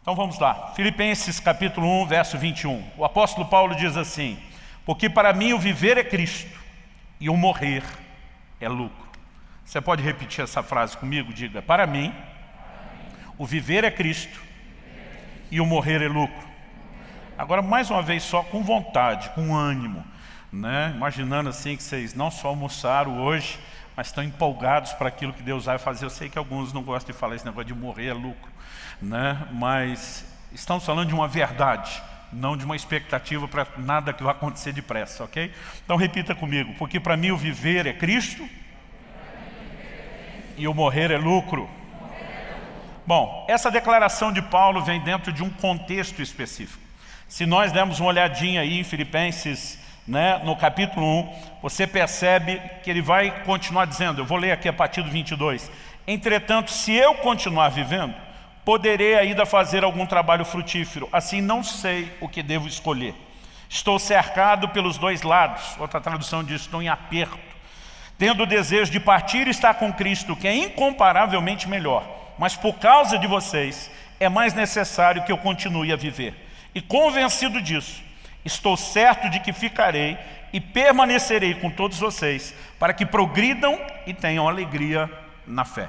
Então vamos lá, Filipenses capítulo 1, verso 21. O apóstolo Paulo diz assim: porque para mim o viver é Cristo e o morrer é lucro. Você pode repetir essa frase comigo? Diga: para mim o viver é Cristo e o morrer é lucro. Agora mais uma vez só com vontade, com ânimo, né? Imaginando assim que vocês não só almoçaram hoje, mas estão empolgados para aquilo que Deus vai fazer. Eu sei que alguns não gostam de falar esse negócio de morrer é lucro, né? Mas estamos falando de uma verdade, não de uma expectativa para nada que vai acontecer depressa, ok? Então repita comigo: porque para mim o viver é Cristo e o morrer é lucro. Bom, essa declaração de Paulo vem dentro de um contexto específico. Se nós dermos uma olhadinha aí em Filipenses, né, no capítulo 1, você percebe que ele vai continuar dizendo, eu vou ler aqui a partir do 22. Entretanto, se eu continuar vivendo, poderei ainda fazer algum trabalho frutífero, assim não sei o que devo escolher. Estou cercado pelos dois lados, outra tradução diz, estou em aperto, tendo o desejo de partir e estar com Cristo, que é incomparavelmente melhor, mas por causa de vocês, é mais necessário que eu continue a viver. E convencido disso, estou certo de que ficarei e permanecerei com todos vocês, para que progridam e tenham alegria na fé.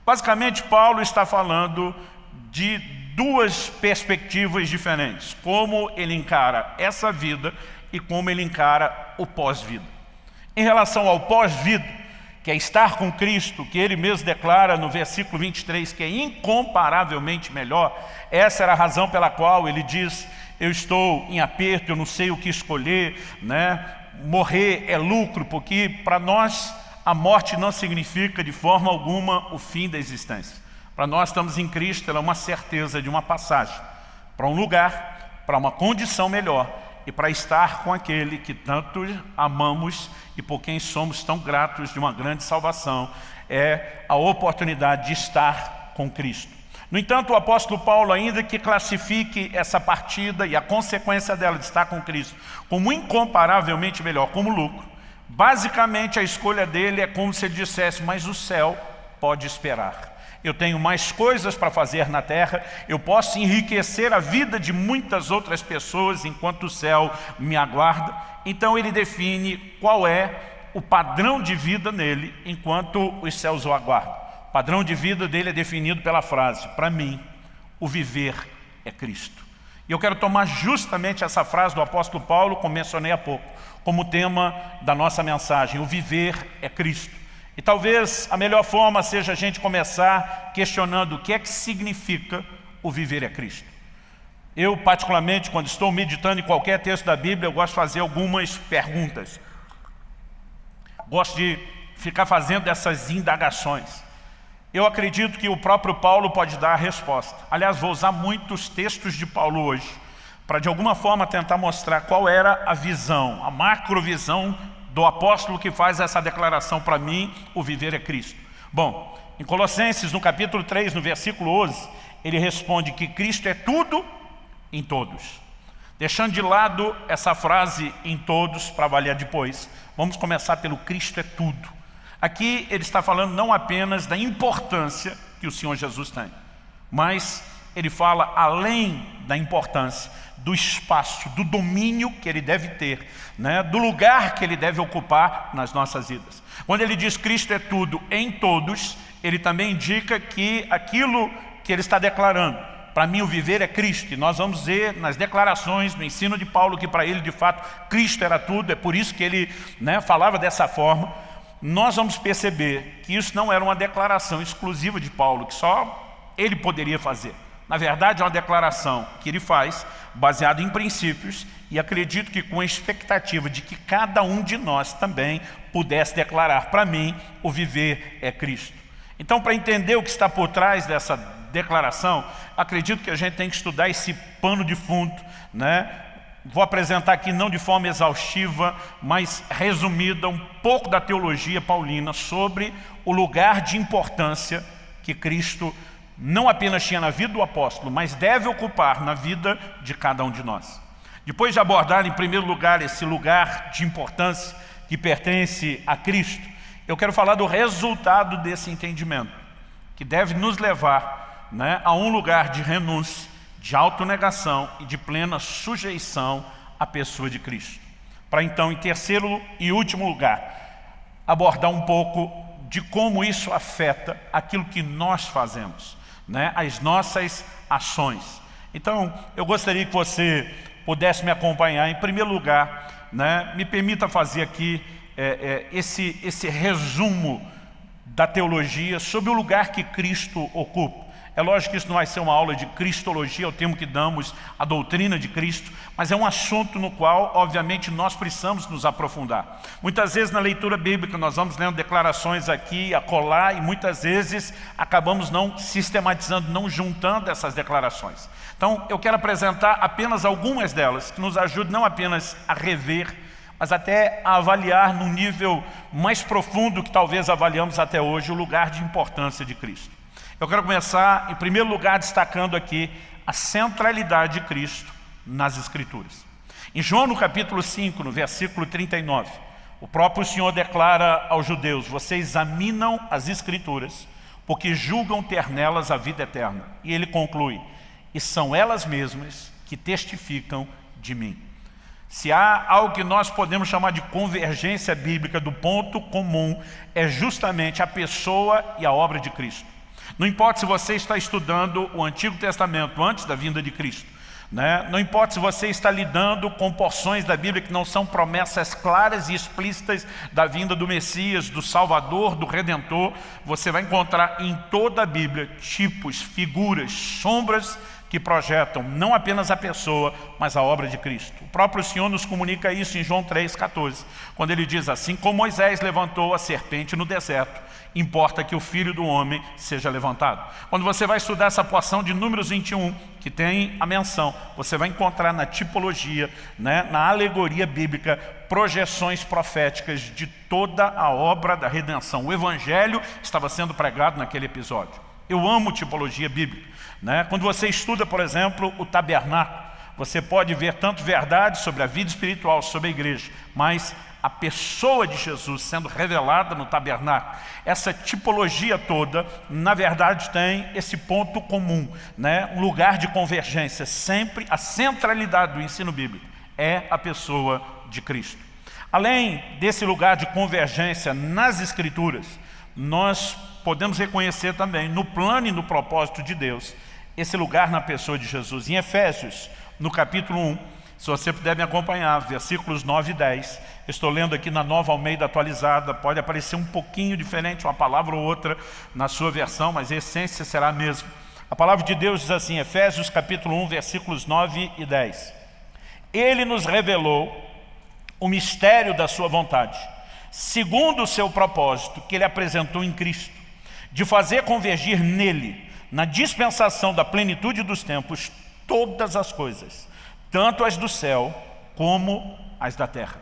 Basicamente, Paulo está falando de duas perspectivas diferentes, como ele encara essa vida e como ele encara o pós-vida. Em relação ao pós-vida, que é estar com Cristo, que ele mesmo declara no versículo 23, que é incomparavelmente melhor, essa era a razão pela qual ele diz, eu estou em aperto, eu não sei o que escolher, né? Morrer é lucro, porque para nós a morte não significa de forma alguma o fim da existência. Para nós estamos em Cristo, ela é uma certeza de uma passagem para um lugar, para uma condição melhor e para estar com aquele que tanto amamos e por quem somos tão gratos de uma grande salvação, é a oportunidade de estar com Cristo. No entanto, o apóstolo Paulo, ainda que classifique essa partida e a consequência dela de estar com Cristo como incomparavelmente melhor, como lucro, basicamente a escolha dele é como se ele dissesse, mas o céu pode esperar. Eu tenho mais coisas para fazer na terra, eu posso enriquecer a vida de muitas outras pessoas enquanto o céu me aguarda. Então ele define qual é o padrão de vida nele enquanto os céus o aguardam. O padrão de vida dele é definido pela frase, para mim, o viver é Cristo. E eu quero tomar justamente essa frase do apóstolo Paulo, como mencionei há pouco, como tema da nossa mensagem, o viver é Cristo. E talvez a melhor forma seja a gente começar questionando o que é que significa o viver é Cristo. Eu, particularmente, quando estou meditando em qualquer texto da Bíblia, eu gosto de fazer algumas perguntas. Gosto de ficar fazendo essas indagações. Eu acredito que o próprio Paulo pode dar a resposta. Aliás, vou usar muitos textos de Paulo hoje, para de alguma forma tentar mostrar qual era a visão, a macrovisão do apóstolo que faz essa declaração, para mim, o viver é Cristo. Bom, em Colossenses, no capítulo 3, no versículo 11, ele responde que Cristo é tudo em todos. Deixando de lado essa frase em todos, para avaliar depois, vamos começar pelo Cristo é tudo. Aqui ele está falando não apenas da importância que o Senhor Jesus tem, mas ele fala além da importância, do espaço, do domínio que ele deve ter, né? Do lugar que ele deve ocupar nas nossas vidas. Quando ele diz Cristo é tudo em todos, ele também indica que aquilo que ele está declarando, para mim o viver é Cristo, e nós vamos ver nas declarações, no ensino de Paulo, que para ele de fato Cristo era tudo, é por isso que ele, né, falava dessa forma. Nós vamos perceber que isso não era uma declaração exclusiva de Paulo, que só ele poderia fazer. Na verdade, é uma declaração que ele faz baseado em princípios e acredito que com a expectativa de que cada um de nós também pudesse declarar, para mim, o viver é Cristo. Então, para entender o que está por trás dessa declaração, acredito que a gente tem que estudar esse pano de fundo, né? Vou apresentar aqui não de forma exaustiva, mas resumida, um pouco da teologia paulina sobre o lugar de importância que Cristo não apenas tinha na vida do apóstolo, mas deve ocupar na vida de cada um de nós. Depois de abordar em primeiro lugar esse lugar de importância que pertence a Cristo, eu quero falar do resultado desse entendimento, que deve nos levar, né, a um lugar de renúncia de autonegação e de plena sujeição à pessoa de Cristo. Para então, em terceiro e último lugar, abordar um pouco de como isso afeta aquilo que nós fazemos, né? As nossas ações. Então, eu gostaria que você pudesse me acompanhar. Em primeiro lugar, né, me permita fazer aqui esse resumo da teologia sobre o lugar que Cristo ocupa. É lógico que isso não vai ser uma aula de cristologia, é o termo que damos à doutrina de Cristo, mas é um assunto no qual, obviamente, nós precisamos nos aprofundar. Muitas vezes na leitura bíblica nós vamos lendo declarações aqui, acolá, e muitas vezes acabamos não sistematizando, não juntando essas declarações. Então, eu quero apresentar apenas algumas delas, que nos ajudam não apenas a rever, mas até a avaliar num nível mais profundo que talvez avaliamos até hoje, o lugar de importância de Cristo. Eu quero começar, em primeiro lugar, destacando aqui a centralidade de Cristo nas Escrituras. Em João, no capítulo 5, no versículo 39, o próprio Senhor declara aos judeus: vocês examinam as Escrituras, porque julgam ter nelas a vida eterna. E ele conclui: e são elas mesmas que testificam de mim. Se há algo que nós podemos chamar de convergência bíblica do ponto comum, é justamente a pessoa e a obra de Cristo. Não importa se você está estudando o Antigo Testamento antes da vinda de Cristo, né? Não importa se você está lidando com porções da Bíblia que não são promessas claras e explícitas da vinda do Messias, do Salvador, do Redentor, você vai encontrar em toda a Bíblia tipos, figuras, sombras que projetam não apenas a pessoa, mas a obra de Cristo. O próprio Senhor nos comunica isso em João 3,14, quando ele diz assim: como Moisés levantou a serpente no deserto, importa que o Filho do Homem seja levantado. Quando você vai estudar essa porção de Números 21, que tem a menção, você vai encontrar na tipologia, né, na alegoria bíblica, projeções proféticas de toda a obra da redenção. O Evangelho estava sendo pregado naquele episódio. Eu amo tipologia bíblica, né? Quando você estuda, por exemplo, o tabernáculo, você pode ver tanto verdade sobre a vida espiritual, sobre a igreja, mas a pessoa de Jesus sendo revelada no tabernáculo. Essa tipologia toda, na verdade, tem esse ponto comum, né? Um lugar de convergência. Sempre a centralidade do ensino bíblico é a pessoa de Cristo. Além desse lugar de convergência nas Escrituras, nós podemos reconhecer também no plano e no propósito de Deus esse lugar na pessoa de Jesus. Em Efésios, no capítulo 1, se você puder me acompanhar, versículos 9 e 10, eu estou lendo aqui na Nova Almeida atualizada, pode aparecer um pouquinho diferente, uma palavra ou outra na sua versão, mas a essência será a mesma. A palavra de Deus diz assim, Efésios capítulo 1, versículos 9 e 10. Ele nos revelou o mistério da sua vontade, segundo o seu propósito que ele apresentou em Cristo, de fazer convergir nele, na dispensação da plenitude dos tempos, todas as coisas, tanto as do céu como as da terra.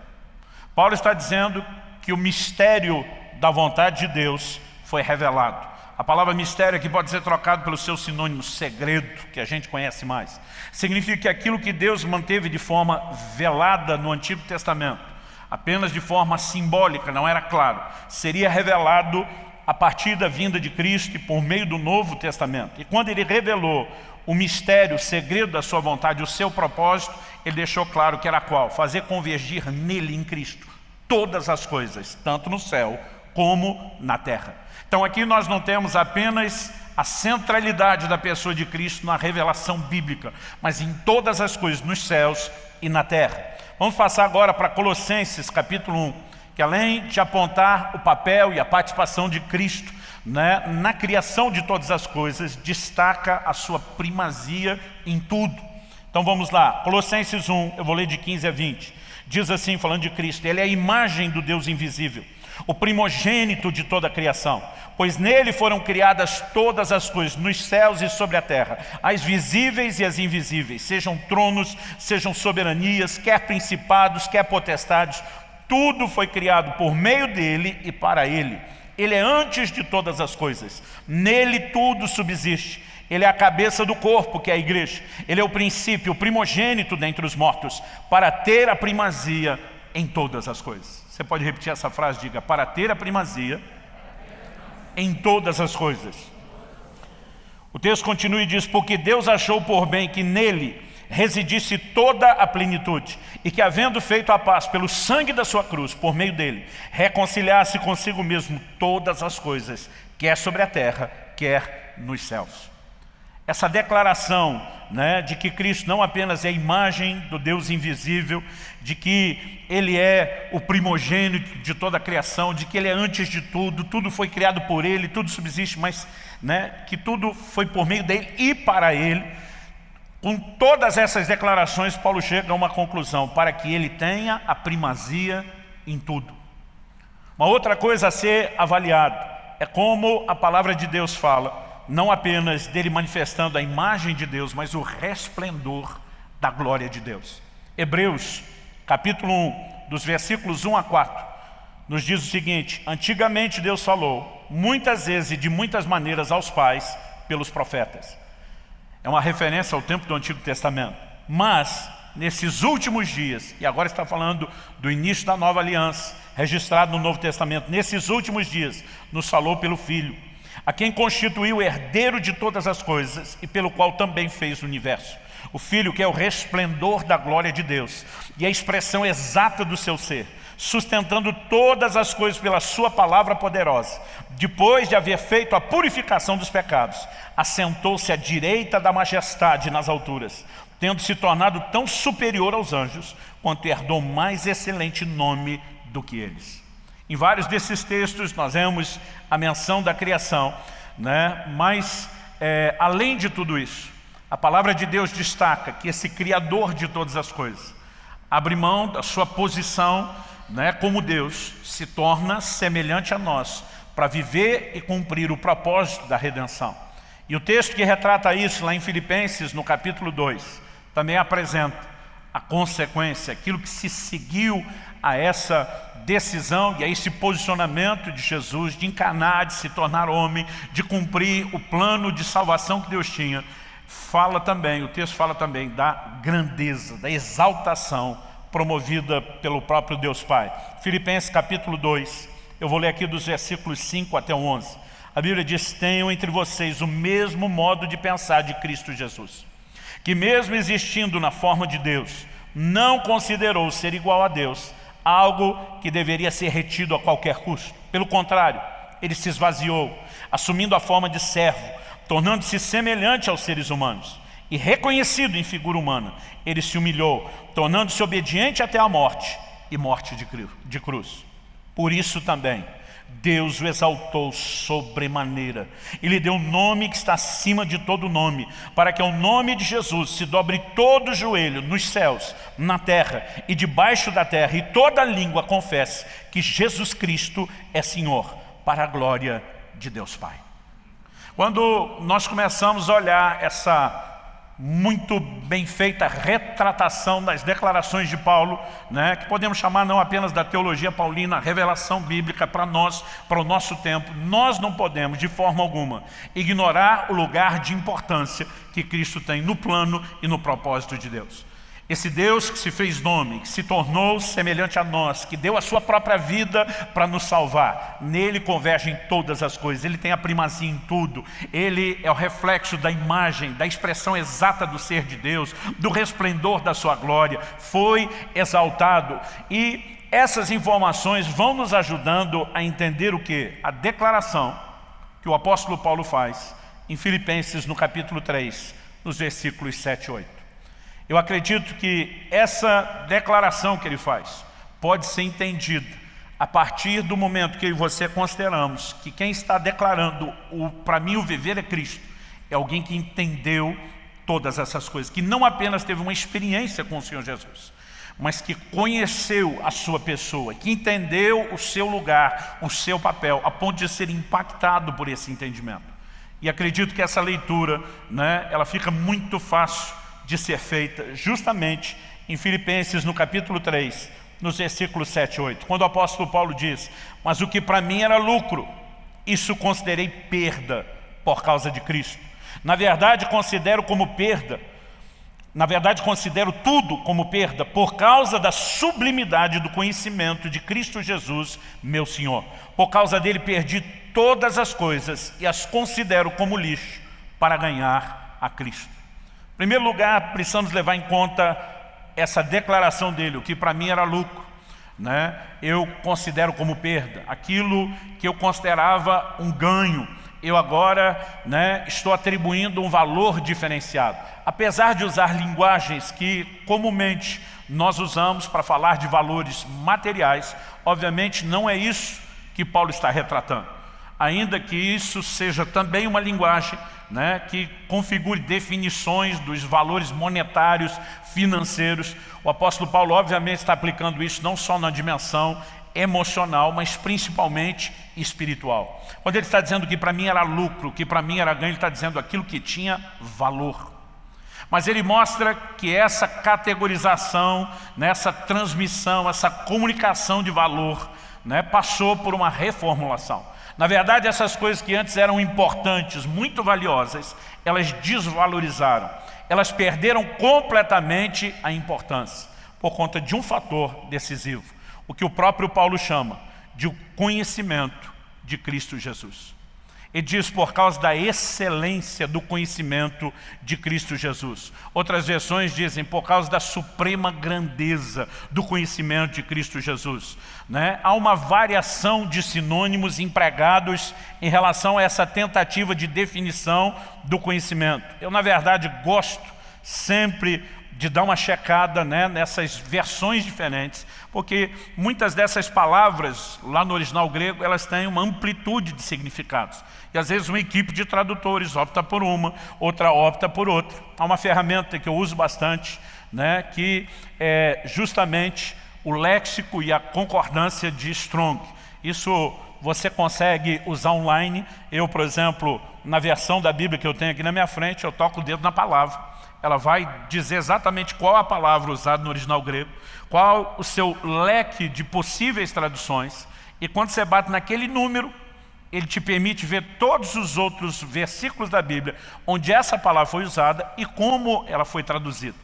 Paulo está dizendo que o mistério da vontade de Deus foi revelado. A palavra mistério aqui pode ser trocado pelo seu sinônimo segredo, que a gente conhece mais. Significa que aquilo que Deus manteve de forma velada no Antigo Testamento, apenas de forma simbólica, não era claro, seria revelado a partir da vinda de Cristo e por meio do Novo Testamento. E quando ele revelou o mistério, o segredo da sua vontade, o seu propósito, ele deixou claro que era qual? Fazer convergir nele, em Cristo, todas as coisas, tanto no céu como na terra. Então aqui nós não temos apenas a centralidade da pessoa de Cristo na revelação bíblica, mas em todas as coisas, nos céus e na terra. Vamos passar agora para Colossenses capítulo 1, que além de apontar o papel e a participação de Cristo, né, na criação de todas as coisas, destaca a sua primazia em tudo. Então vamos lá, Colossenses 1, eu vou ler de 15 a 20. Diz assim, falando de Cristo: ele é a imagem do Deus invisível, o primogênito de toda a criação, pois nele foram criadas todas as coisas, nos céus e sobre a terra, as visíveis e as invisíveis, sejam tronos, sejam soberanias, quer principados, quer potestades. Tudo foi criado por meio dele e para ele. Ele é antes de todas as coisas. Nele tudo subsiste. Ele é a cabeça do corpo, que é a igreja. Ele é o princípio, o primogênito dentre os mortos, para ter a primazia em todas as coisas. Você pode repetir essa frase? Diga: para ter a primazia em todas as coisas. O texto continua e diz: porque Deus achou por bem que nele residisse toda a plenitude, e que, havendo feito a paz pelo sangue da sua cruz, por meio dele, reconciliasse consigo mesmo todas as coisas, quer sobre a terra, quer nos céus. Essa declaração, de que Cristo não apenas é a imagem do Deus invisível, de que Ele é o primogênito de toda a criação, de que Ele é antes de tudo, tudo foi criado por Ele, tudo subsiste, mas que tudo foi por meio dEle e para Ele. Com todas essas declarações, Paulo chega a uma conclusão: para que Ele tenha a primazia em tudo. Uma outra coisa a ser avaliada é como a palavra de Deus fala, não apenas dele manifestando a imagem de Deus, mas o resplendor da glória de Deus. Hebreus, capítulo 1, dos versículos 1 a 4, nos diz o seguinte: antigamente Deus falou muitas vezes e de muitas maneiras aos pais pelos profetas. É uma referência ao tempo do Antigo Testamento. Mas, nesses últimos dias, e agora está falando do início da nova aliança, registrado no Novo Testamento, nesses últimos dias, nos falou pelo Filho, a quem constituiu o herdeiro de todas as coisas e pelo qual também fez o universo. O Filho, que é o resplendor da glória de Deus e a expressão exata do seu ser, sustentando todas as coisas pela sua palavra poderosa, depois de haver feito a purificação dos pecados, assentou-se à direita da majestade nas alturas, tendo se tornado tão superior aos anjos, quanto herdou mais excelente nome do que eles. Em vários desses textos nós vemos a menção da criação, mas além de tudo isso, a palavra de Deus destaca que esse Criador de todas as coisas abre mão da sua posição como Deus, se torna semelhante a nós para viver e cumprir o propósito da redenção. E o texto que retrata isso lá em Filipenses, no capítulo 2, também apresenta a consequência, aquilo que se seguiu a essa decisão e a esse posicionamento de Jesus de encarnar, de se tornar homem, de cumprir o plano de salvação que Deus tinha. O texto fala também da grandeza, da exaltação promovida pelo próprio Deus Pai. Filipenses capítulo 2, eu vou ler aqui dos versículos 5 até o 11. A Bíblia diz: tenham entre vocês o mesmo modo de pensar de Cristo Jesus, que mesmo existindo na forma de Deus, não considerou ser igual a Deus algo que deveria ser retido a qualquer custo. Pelo contrário, ele se esvaziou, assumindo a forma de servo, tornando-se semelhante aos seres humanos. E reconhecido em figura humana, ele se humilhou, tornando-se obediente até a morte, e morte de cruz. Por isso também Deus o exaltou sobremaneira e lhe deu um nome que está acima de todo nome, para que ao nome de Jesus se dobre todo o joelho nos céus, na terra e debaixo da terra, e toda língua confesse que Jesus Cristo é Senhor, para a glória de Deus Pai. Quando nós começamos a olhar essa muito bem feita retratação das declarações de Paulo, que podemos chamar não apenas da teologia paulina, revelação bíblica para nós, para o nosso tempo, nós não podemos de forma alguma ignorar o lugar de importância que Cristo tem no plano e no propósito de Deus. Esse Deus que se fez nome, que se tornou semelhante a nós, que deu a sua própria vida para nos salvar, nele convergem todas as coisas, ele tem a primazia em tudo, ele é o reflexo da imagem, da expressão exata do ser de Deus, do resplendor da sua glória, foi exaltado. E essas informações vão nos ajudando a entender o quê? A declaração que o apóstolo Paulo faz em Filipenses no capítulo 3, nos versículos 7 e 8. Eu acredito que essa declaração que ele faz pode ser entendida a partir do momento que eu e você consideramos que quem está declarando para mim o viver é Cristo, é alguém que entendeu todas essas coisas, que não apenas teve uma experiência com o Senhor Jesus, mas que conheceu a sua pessoa, que entendeu o seu lugar, o seu papel, a ponto de ser impactado por esse entendimento. E acredito que essa leitura, ela fica muito fácil de ser feita justamente em Filipenses no capítulo 3, nos versículos 7 e 8, quando o apóstolo Paulo diz: mas o que para mim era lucro, isso considerei perda por causa de Cristo. Na verdade considero tudo como perda por causa da sublimidade do conhecimento de Cristo Jesus, meu Senhor. Por causa dele perdi todas as coisas e as considero como lixo para ganhar a Cristo. Em primeiro lugar, precisamos levar em conta essa declaração dele: o que para mim era lucro, né, eu considero como perda. Aquilo que eu considerava um ganho, eu agora, né, estou atribuindo um valor diferenciado. Apesar de usar linguagens que comumente nós usamos para falar de valores materiais, obviamente não é isso que Paulo está retratando. Ainda que isso seja também uma linguagem, né, que configure definições dos valores monetários, financeiros, o apóstolo Paulo obviamente está aplicando isso não só na dimensão emocional, mas principalmente espiritual. Quando ele está dizendo que para mim era lucro, que para mim era ganho, ele está dizendo aquilo que tinha valor. Mas ele mostra que essa categorização, essa transmissão, essa comunicação de valor, né, passou por uma reformulação. Na verdade, essas coisas que antes eram importantes, muito valiosas, elas desvalorizaram. Elas perderam completamente a importância por conta de um fator decisivo, o que o próprio Paulo chama de o conhecimento de Cristo Jesus. Ele diz por causa da excelência do conhecimento de Cristo Jesus. Outras versões dizem por causa da suprema grandeza do conhecimento de Cristo Jesus, né? Há uma variação de sinônimos empregados em relação a essa tentativa de definição do conhecimento. Eu, na verdade, gosto sempre de dar uma checada, né, nessas versões diferentes, porque muitas dessas palavras, lá no original grego, elas têm uma amplitude de significados. E às vezes uma equipe de tradutores opta por uma, outra opta por outra. Há uma ferramenta que eu uso bastante, né, que é justamente o léxico e a concordância de Strong. Isso você consegue usar online. Eu, por exemplo, na versão da Bíblia que eu tenho aqui na minha frente, eu toco o dedo na palavra. Ela vai dizer exatamente qual a palavra usada no original grego, qual o seu leque de possíveis traduções, e quando você bate naquele número, ele te permite ver todos os outros versículos da Bíblia onde essa palavra foi usada e como ela foi traduzida.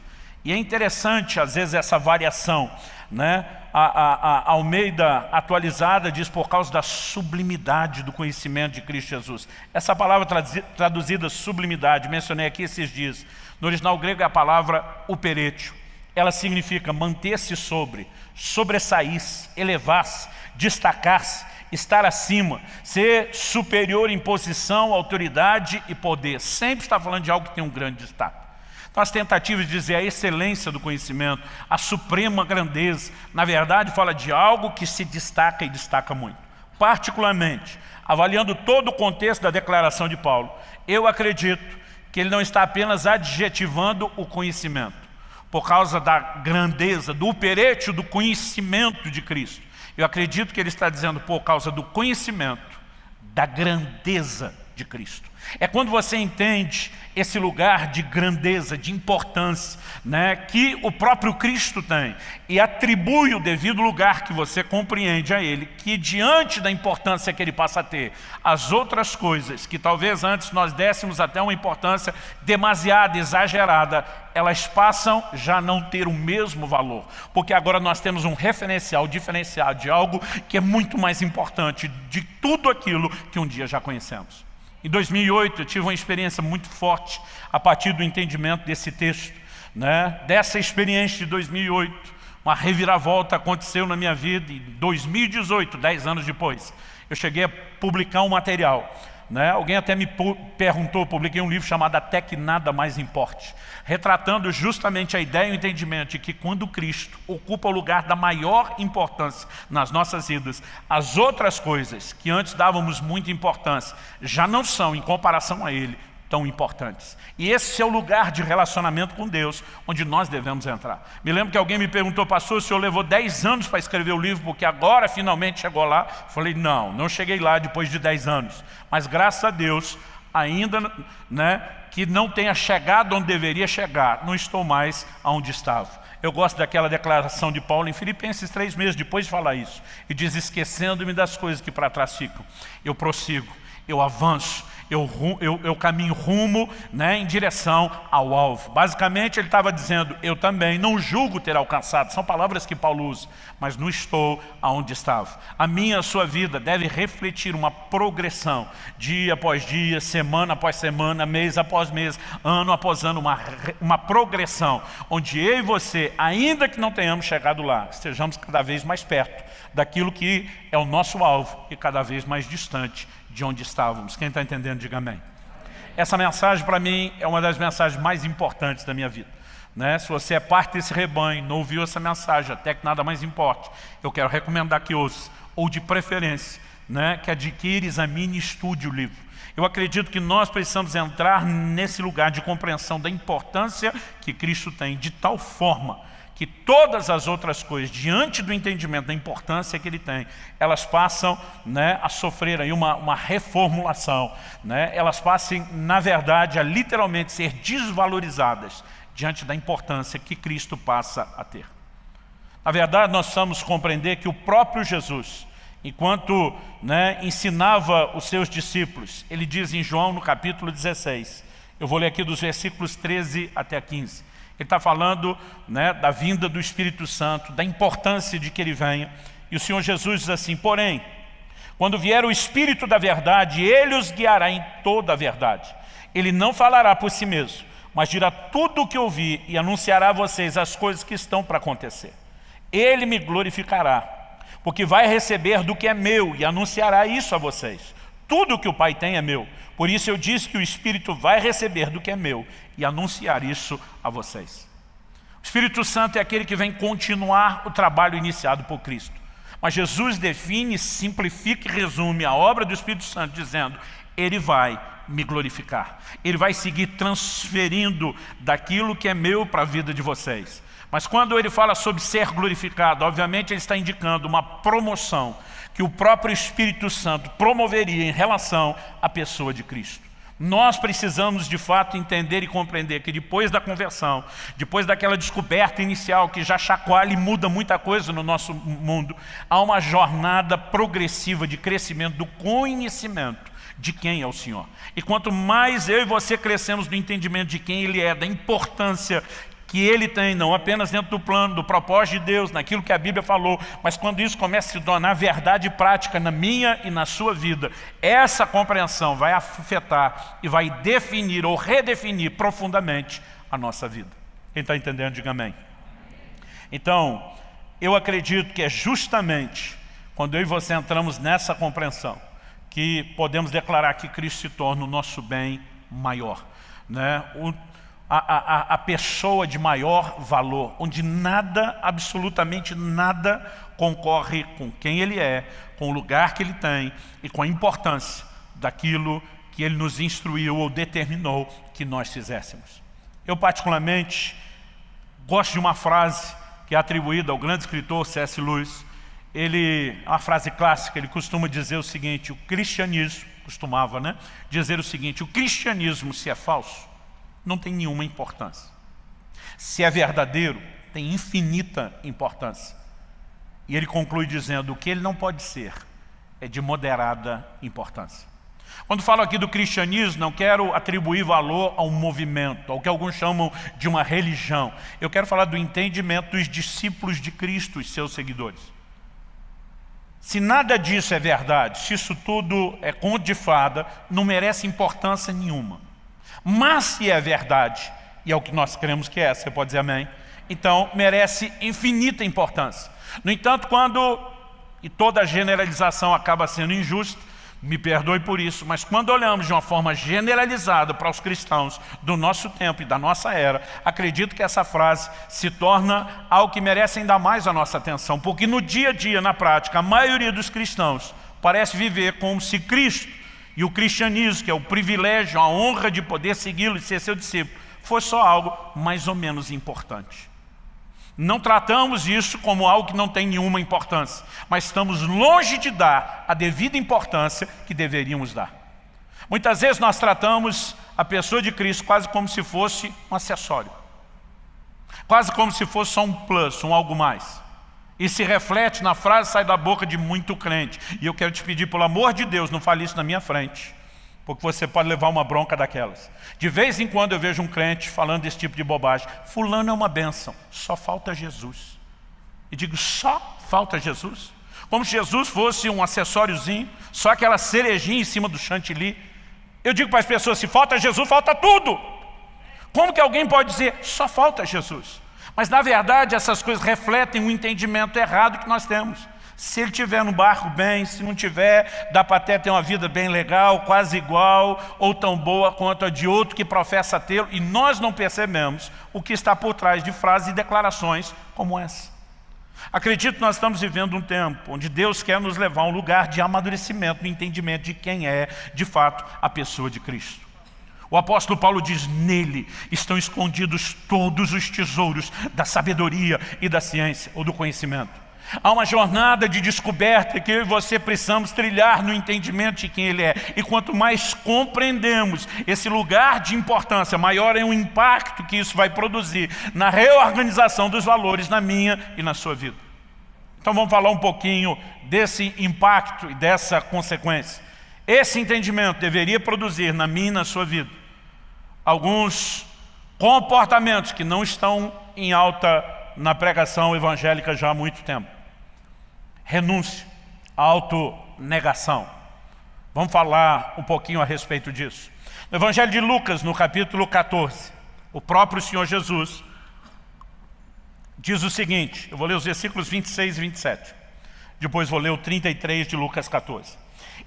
E é interessante, às vezes, essa variação, né? A Almeida atualizada diz por causa da sublimidade do conhecimento de Cristo Jesus. Essa palavra traduzida sublimidade, mencionei aqui esses dias, no original grego é a palavra uperetio. Ela significa manter-se sobre, sobressair-se, elevar-se, destacar-se, estar acima, ser superior em posição, autoridade e poder. Sempre está falando de algo que tem um grande destaque. Então as tentativas de dizer a excelência do conhecimento, a suprema grandeza, na verdade fala de algo que se destaca e destaca muito. Particularmente, avaliando todo o contexto da declaração de Paulo, eu acredito que ele não está apenas adjetivando o conhecimento, por causa da grandeza, do uperetio do conhecimento de Cristo. Eu acredito que ele está dizendo por causa do conhecimento, da grandeza de Cristo. É quando você entende esse lugar de grandeza, de importância, né, que o próprio Cristo tem, e atribui o devido lugar que você compreende a Ele, que diante da importância que Ele passa a ter, as outras coisas que talvez antes nós dessemos até uma importância demasiada, exagerada, elas passam já a não ter o mesmo valor, porque agora nós temos um referencial diferenciado de algo que é muito mais importante de tudo aquilo que um dia já conhecemos. Em 2008 eu tive uma experiência muito forte a partir do entendimento desse texto, né? Dessa experiência de 2008, uma reviravolta aconteceu na minha vida. Em 2018, 10 anos depois, eu cheguei a publicar um material, né? Alguém até me perguntou, publiquei um livro chamado Até que Nada Mais Importe, retratando justamente a ideia e o entendimento de que quando Cristo ocupa o lugar da maior importância nas nossas vidas, as outras coisas que antes dávamos muita importância já não são, em comparação a Ele, tão importantes. E esse é o lugar de relacionamento com Deus, onde nós devemos entrar. Me lembro que alguém me perguntou, pastor, o senhor levou 10 anos para escrever o livro, porque agora finalmente chegou lá? Falei, não cheguei lá depois de 10 anos. Mas graças a Deus, ainda, né, que não tenha chegado onde deveria chegar, não estou mais onde estava. Eu gosto daquela declaração de Paulo em Filipenses 3 meses depois de falar isso. E diz, esquecendo-me das coisas que para trás ficam, eu prossigo, eu avanço, eu caminho rumo, né, em direção ao alvo. Basicamente ele estava dizendo, eu também não julgo ter alcançado, são palavras que Paulo usa, mas não estou aonde estava. A minha, a sua vida deve refletir uma progressão, dia após dia, semana após semana, mês após mês, ano após ano, uma progressão, onde eu e você, ainda que não tenhamos chegado lá, estejamos cada vez mais perto daquilo que é o nosso alvo e cada vez mais distante de onde estávamos. Quem está entendendo, diga amém. Essa mensagem para mim é uma das mensagens mais importantes da minha vida, né? Se você é parte desse rebanho, não ouviu essa mensagem, até que nada mais importe, eu quero recomendar que ouça, ou de preferência, né, que adquire, examine e estude o livro. Eu acredito que nós precisamos entrar nesse lugar de compreensão da importância que Cristo tem, de tal forma que todas as outras coisas, diante do entendimento da importância que ele tem, elas passam, né, a sofrer aí uma reformulação, né? Elas passem, na verdade, a literalmente ser desvalorizadas diante da importância que Cristo passa a ter. Na verdade, nós precisamos compreender que o próprio Jesus, enquanto, né, ensinava os seus discípulos, ele diz em João no capítulo 16, eu vou ler aqui dos versículos 13 até 15, ele está falando, né, da vinda do Espírito Santo, da importância de que ele venha. E o Senhor Jesus diz assim, porém, quando vier o Espírito da verdade, ele os guiará em toda a verdade. Ele não falará por si mesmo, mas dirá tudo o que ouvir e anunciará a vocês as coisas que estão para acontecer. Ele me glorificará, porque vai receber do que é meu e anunciará isso a vocês. Tudo o que o Pai tem é meu. Por isso eu disse que o Espírito vai receber do que é meu e anunciar isso a vocês. O Espírito Santo é aquele que vem continuar o trabalho iniciado por Cristo. Mas Jesus define, simplifica e resume a obra do Espírito Santo dizendo, ele vai me glorificar. Ele vai seguir transferindo daquilo que é meu para a vida de vocês. Mas quando ele fala sobre ser glorificado, obviamente ele está indicando uma promoção que o próprio Espírito Santo promoveria em relação à pessoa de Cristo. Nós precisamos de fato entender e compreender que depois da conversão, depois daquela descoberta inicial que já chacoalha e muda muita coisa no nosso mundo, há uma jornada progressiva de crescimento do conhecimento de quem é o Senhor. E quanto mais eu e você crescemos no entendimento de quem Ele é, da importância que Ele tem, não apenas dentro do plano, do propósito de Deus, naquilo que a Bíblia falou, mas quando isso começa a se tornar verdade prática na minha e na sua vida, essa compreensão vai afetar e vai definir ou redefinir profundamente a nossa vida. Quem está entendendo, diga amém. Então, eu acredito que é justamente quando eu e você entramos nessa compreensão que podemos declarar que Cristo se torna o nosso bem maior, né? A pessoa de maior valor, onde nada, absolutamente nada, concorre com quem Ele é, com o lugar que Ele tem e com a importância daquilo que Ele nos instruiu ou determinou que nós fizéssemos. Eu particularmente gosto de uma frase que é atribuída ao grande escritor C.S. Lewis. Ele, uma frase clássica, ele costuma dizer o seguinte, o cristianismo, costumava, né, dizer o seguinte, o cristianismo, se é falso, não tem nenhuma importância. Se é verdadeiro, tem infinita importância. E ele conclui dizendo, o que ele não pode ser é de moderada importância. Quando falo aqui do cristianismo, não quero atribuir valor a um movimento, ao que alguns chamam de uma religião. Eu quero falar do entendimento dos discípulos de Cristo, os seus seguidores. Se nada disso é verdade, se isso tudo é conto de fada, não merece importância nenhuma. Mas se é verdade, e é o que nós cremos que é, você pode dizer amém, então merece infinita importância. No entanto, e toda generalização acaba sendo injusta, me perdoe por isso, mas quando olhamos de uma forma generalizada para os cristãos do nosso tempo e da nossa era, acredito que essa frase se torna algo que merece ainda mais a nossa atenção, porque no dia a dia, na prática, a maioria dos cristãos parece viver como se Cristo e o cristianismo, que é o privilégio, a honra de poder segui-lo e ser seu discípulo, fosse só algo mais ou menos importante. Não tratamos isso como algo que não tem nenhuma importância, mas estamos longe de dar a devida importância que deveríamos dar. Muitas vezes nós tratamos a pessoa de Cristo quase como se fosse um acessório, quase como se fosse só um plus, um algo mais. E se reflete na frase que sai da boca de muito crente. E eu quero te pedir, pelo amor de Deus, não fale isso na minha frente, porque você pode levar uma bronca daquelas. De vez em quando eu vejo um crente falando desse tipo de bobagem. Fulano é uma bênção, só falta Jesus. E digo, só falta Jesus? Como se Jesus fosse um acessóriozinho, só aquela cerejinha em cima do chantilly. Eu digo para as pessoas, se falta Jesus, falta tudo. Como que alguém pode dizer, só falta Jesus? Mas na verdade essas coisas refletem um entendimento errado que nós temos. Se ele estiver no barco bem, se não tiver, dá para até ter uma vida bem legal, quase igual, ou tão boa quanto a de outro que professa tê-lo, e nós não percebemos o que está por trás de frases e declarações como essa. Acredito que nós estamos vivendo um tempo onde Deus quer nos levar a um lugar de amadurecimento no entendimento de quem é, de fato, a pessoa de Cristo. O apóstolo Paulo diz, nele estão escondidos todos os tesouros da sabedoria e da ciência, ou do conhecimento. Há uma jornada de descoberta que eu e você precisamos trilhar no entendimento de quem Ele é. E quanto mais compreendemos esse lugar de importância, maior é o impacto que isso vai produzir na reorganização dos valores na minha e na sua vida. Então vamos falar um pouquinho desse impacto e dessa consequência. Esse entendimento deveria produzir na minha e na sua vida alguns comportamentos que não estão em alta na pregação evangélica já há muito tempo. Renúncia, autonegação. Vamos falar um pouquinho a respeito disso. No Evangelho de Lucas, no capítulo 14, o próprio Senhor Jesus diz o seguinte, eu vou ler os versículos 26 e 27. Depois vou ler o 33 de Lucas 14.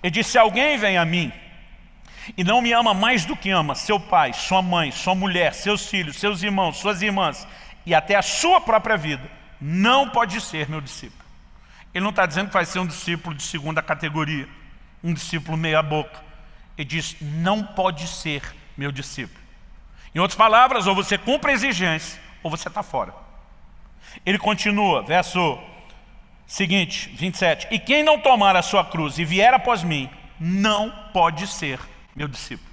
Ele disse, se alguém vem a mim e não me ama mais do que ama seu pai, sua mãe, sua mulher, seus filhos, seus irmãos, suas irmãs e até a sua própria vida, não pode ser meu discípulo. Ele não está dizendo que vai ser um discípulo de segunda categoria, um discípulo meia boca. Ele diz, não pode ser meu discípulo. Em outras palavras, ou você cumpre a exigência, ou você está fora. Ele continua, verso seguinte, 27. E quem não tomar a sua cruz e vier após mim, não pode ser meu discípulo.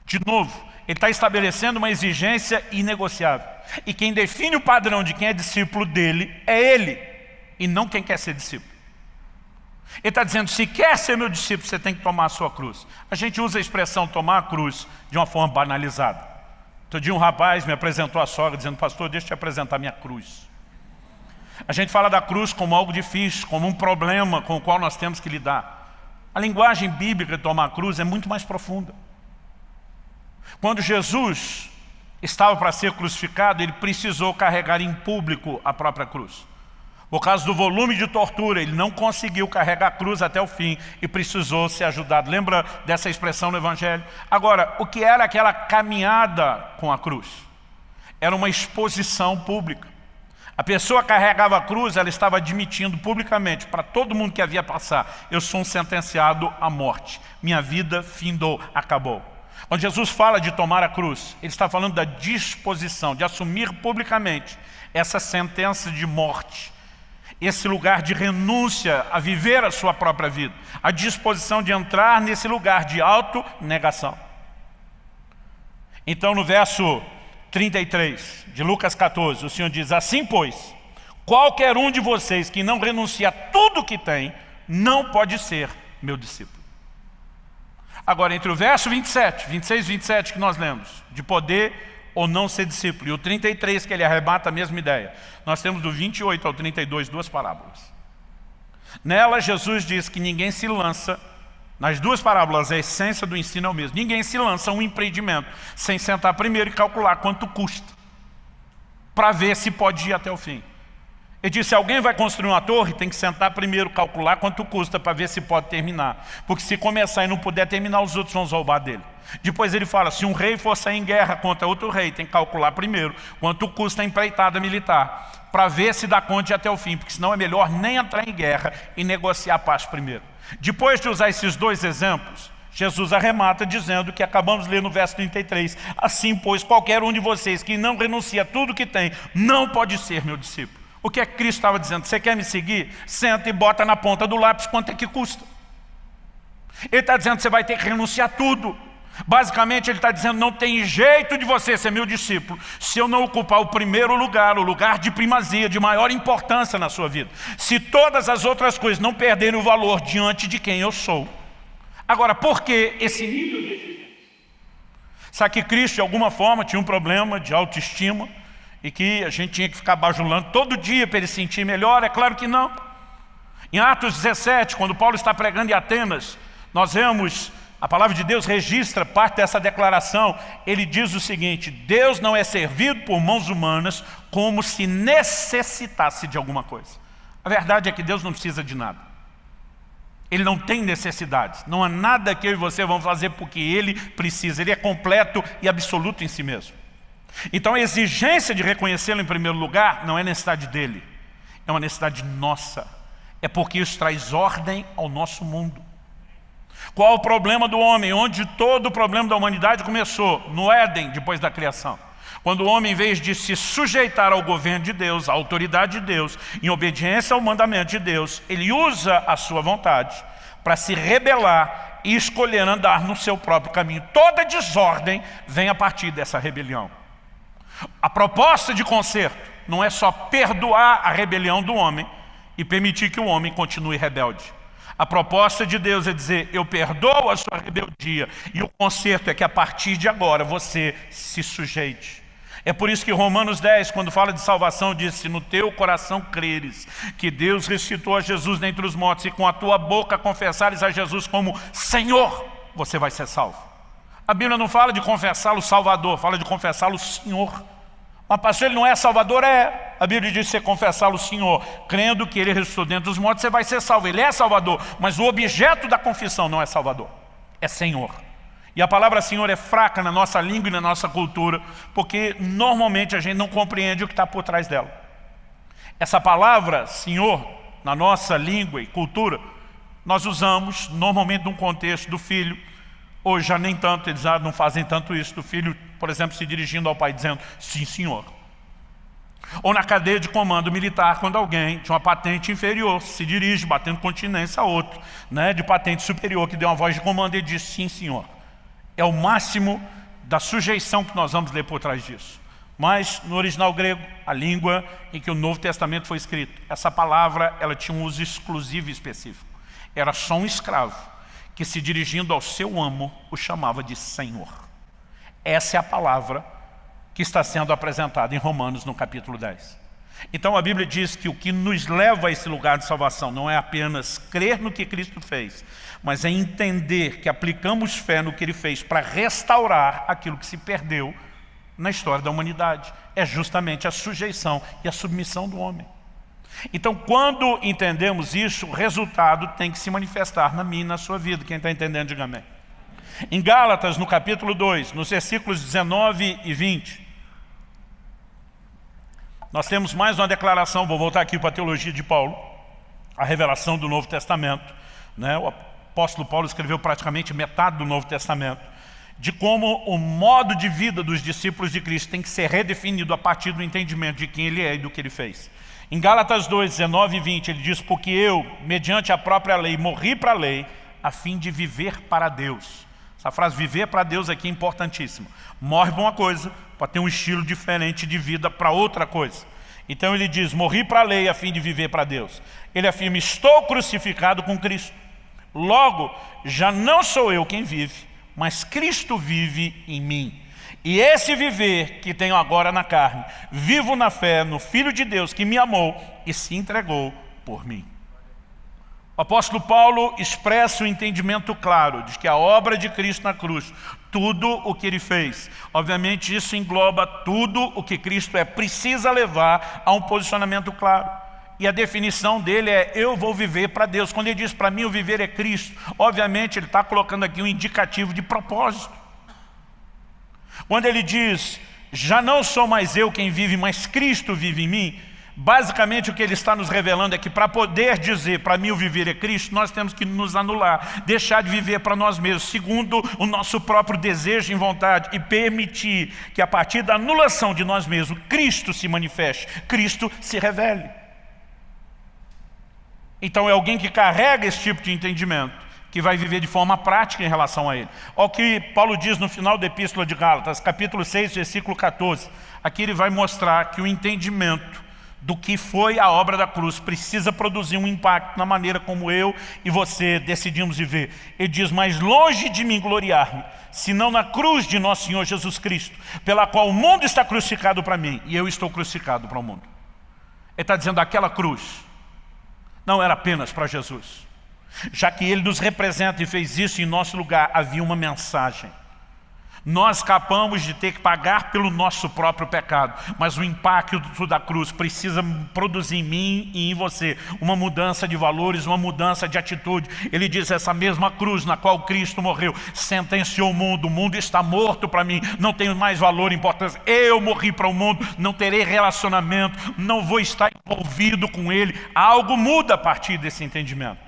De novo, ele está estabelecendo uma exigência inegociável. E quem define o padrão de quem é discípulo dele é ele, e não quem quer ser discípulo. Ele está dizendo, se quer ser meu discípulo, você tem que tomar a sua cruz. A gente usa a expressão tomar a cruz de uma forma banalizada. Outro dia um rapaz me apresentou a sogra dizendo, pastor, deixa eu te apresentar minha cruz. A gente fala da cruz como algo difícil, como um problema com o qual nós temos que lidar. A linguagem bíblica de tomar a cruz é muito mais profunda. Quando Jesus estava para ser crucificado, ele precisou carregar em público a própria cruz. Por causa do volume de tortura, ele não conseguiu carregar a cruz até o fim e precisou ser ajudado. Lembra dessa expressão no Evangelho? Agora, o que era aquela caminhada com a cruz? Era uma exposição pública. A pessoa carregava a cruz, ela estava admitindo publicamente para todo mundo que havia passar, eu sou um sentenciado à morte. Minha vida findou, acabou. Quando Jesus fala de tomar a cruz, ele está falando da disposição, de assumir publicamente essa sentença de morte. Esse lugar de renúncia a viver a sua própria vida. A disposição de entrar nesse lugar de autonegação. Então no verso 33 de Lucas 14, o Senhor diz, assim pois, qualquer um de vocês que não renuncia a tudo que tem, não pode ser meu discípulo. Agora entre o verso 26 e 27 que nós lemos, de poder ou não ser discípulo, e o 33 que ele arrebata a mesma ideia, nós temos do 28 ao 32 duas parábolas. Nela Jesus diz que ninguém se lança, nas duas parábolas a essência do ensino é o mesmo, ninguém se lança a um empreendimento sem sentar primeiro e calcular quanto custa, para ver se pode ir até o fim. Ele disse, se alguém vai construir uma torre, tem que sentar primeiro, calcular quanto custa para ver se pode terminar. Porque se começar e não puder terminar, os outros vão roubar dele. Depois ele fala, se um rei for sair em guerra contra outro rei, tem que calcular primeiro quanto custa a empreitada militar, para ver se dá conta de ir até o fim, porque senão é melhor nem entrar em guerra e negociar a paz primeiro. Depois de usar esses dois exemplos, Jesus arremata dizendo que acabamos de ler no verso 33, assim pois qualquer um de vocês que não renuncia a tudo que tem, não pode ser meu discípulo. O que é que Cristo estava dizendo? Você quer me seguir? Senta e bota na ponta do lápis quanto é que custa. Ele está dizendo que você vai ter que renunciar a tudo. Basicamente ele está dizendo, não tem jeito de você ser meu discípulo se eu não ocupar o primeiro lugar, o lugar de primazia, de maior importância na sua vida. Se todas as outras coisas não perderem o valor diante de quem eu sou, Agora, por que esse nível de exigência? Sabe que Cristo, de alguma forma, tinha um problema de autoestima e que a gente tinha que ficar bajulando todo dia para ele se sentir melhor? É claro que não. Em Atos 17, quando Paulo está pregando em Atenas, nós vemos, a palavra de Deus registra parte dessa declaração. Ele diz o seguinte: Deus não é servido por mãos humanas como se necessitasse de alguma coisa. A verdade é que Deus não precisa de nada. Ele não tem necessidades. Não há nada que eu e você vamos fazer porque Ele precisa. Ele é completo e absoluto em si mesmo. Então a exigência de reconhecê-lo em primeiro lugar não é necessidade dele, é uma necessidade nossa. É porque isso traz ordem ao nosso mundo. Qual o problema do homem? Onde todo o problema da humanidade começou? No Éden, depois da criação. Quando o homem, em vez de se sujeitar ao governo de Deus, à autoridade de Deus, em obediência ao mandamento de Deus, ele usa a sua vontade para se rebelar e escolher andar no seu próprio caminho. Toda desordem vem a partir dessa rebelião. A proposta de conserto não é só perdoar a rebelião do homem e permitir que o homem continue rebelde. A proposta de Deus é dizer: eu perdoo a sua rebeldia, e o conserto é que a partir de agora você se sujeite. É por isso que Romanos 10, quando fala de salvação, diz: se no teu coração creres que Deus ressuscitou a Jesus dentre os mortos e com a tua boca confessares a Jesus como Senhor, você vai ser salvo. A Bíblia não fala de confessá-lo Salvador, fala de confessá-lo Senhor. Mas pastor, ele não é Salvador? É. A Bíblia diz que você confessá-lo Senhor, crendo que Ele ressuscitou dentre dos mortos, você vai ser salvo. Ele é Salvador, mas o objeto da confissão não é Salvador, é Senhor. E a palavra Senhor é fraca na nossa língua e na nossa cultura, porque normalmente a gente não compreende o que está por trás dela. Essa palavra Senhor, na nossa língua e cultura, nós usamos normalmente num contexto do filho. Hoje já nem tanto, eles já não fazem tanto isso, do filho, por exemplo, se dirigindo ao pai dizendo: sim, senhor. Ou na cadeia de comando militar, quando alguém de uma patente inferior se dirige, batendo continência a outro, de patente superior, que deu uma voz de comando, e diz: sim, senhor. É o máximo da sujeição que nós vamos ler por trás disso. Mas no original grego, a língua em que o Novo Testamento foi escrito, essa palavra ela tinha um uso exclusivo e específico. Era só um escravo que, se dirigindo ao seu amo, o chamava de Senhor. Essa é a palavra que está sendo apresentada em Romanos no capítulo 10. Então a Bíblia diz que o que nos leva a esse lugar de salvação não é apenas crer no que Cristo fez, mas é entender que aplicamos fé no que Ele fez para restaurar aquilo que se perdeu na história da humanidade. É justamente a sujeição e a submissão do homem. Então, quando entendemos isso, o resultado tem que se manifestar na minha e na sua vida. Quem está entendendo, diga amém. Em Gálatas, no capítulo 2, nos versículos 19 e 20, nós temos mais uma declaração. Vou voltar aqui para a teologia de Paulo, a revelação do Novo Testamento. O apóstolo Paulo escreveu praticamente metade do Novo Testamento, de como o modo de vida dos discípulos de Cristo tem que ser redefinido a partir do entendimento de quem Ele é e do que Ele fez. Em Gálatas 2, 19 e 20, ele diz: porque eu, mediante a própria lei, morri para a lei, a fim de viver para Deus. Essa frase viver para Deus aqui é importantíssima. Morre para uma coisa, para ter um estilo diferente de vida para outra coisa. Então ele diz: morri para a lei a fim de viver para Deus. Ele afirma: estou crucificado com Cristo. Logo, já não sou eu quem vive, mas Cristo vive em mim. E esse viver que tenho agora na carne, vivo na fé no Filho de Deus que me amou e se entregou por mim. O apóstolo Paulo expressa o entendimento claro de que a obra de Cristo na cruz, tudo o que Ele fez, obviamente isso engloba tudo o que Cristo precisa levar a um posicionamento claro. E a definição dele é: eu vou viver para Deus. Quando ele diz para mim o viver é Cristo, obviamente ele está colocando aqui um indicativo de propósito. Quando ele diz: já não sou mais eu quem vive, mas Cristo vive em mim, basicamente o que ele está nos revelando é que para poder dizer para mim o viver é Cristo, nós temos que nos anular, deixar de viver para nós mesmos, segundo o nosso próprio desejo e vontade, e permitir que a partir da anulação de nós mesmos, Cristo se manifeste, Cristo se revele. Então é alguém que carrega esse tipo de entendimento que vai viver de forma prática em relação a ele. Olha o que Paulo diz no final da Epístola de Gálatas, capítulo 6, versículo 14. Aqui ele vai mostrar que o entendimento do que foi a obra da cruz, precisa produzir um impacto na maneira como eu e você decidimos viver. Ele diz, mas longe de mim gloriar-me, senão na cruz de nosso Senhor Jesus Cristo, pela qual o mundo está crucificado para mim, e eu estou crucificado para o mundo. Ele está dizendo, aquela cruz não era apenas para Jesus. Já que Ele nos representa e fez isso em nosso lugar, havia uma mensagem. Nós escapamos de ter que pagar pelo nosso próprio pecado, mas o impacto da cruz precisa produzir em mim e em você uma mudança de valores, uma mudança de atitude. Ele diz, essa mesma cruz na qual Cristo morreu, sentenciou o mundo está morto para mim, não tenho mais valor e importância. Eu morri para o mundo, não terei relacionamento, não vou estar envolvido com ele. Algo muda a partir desse entendimento.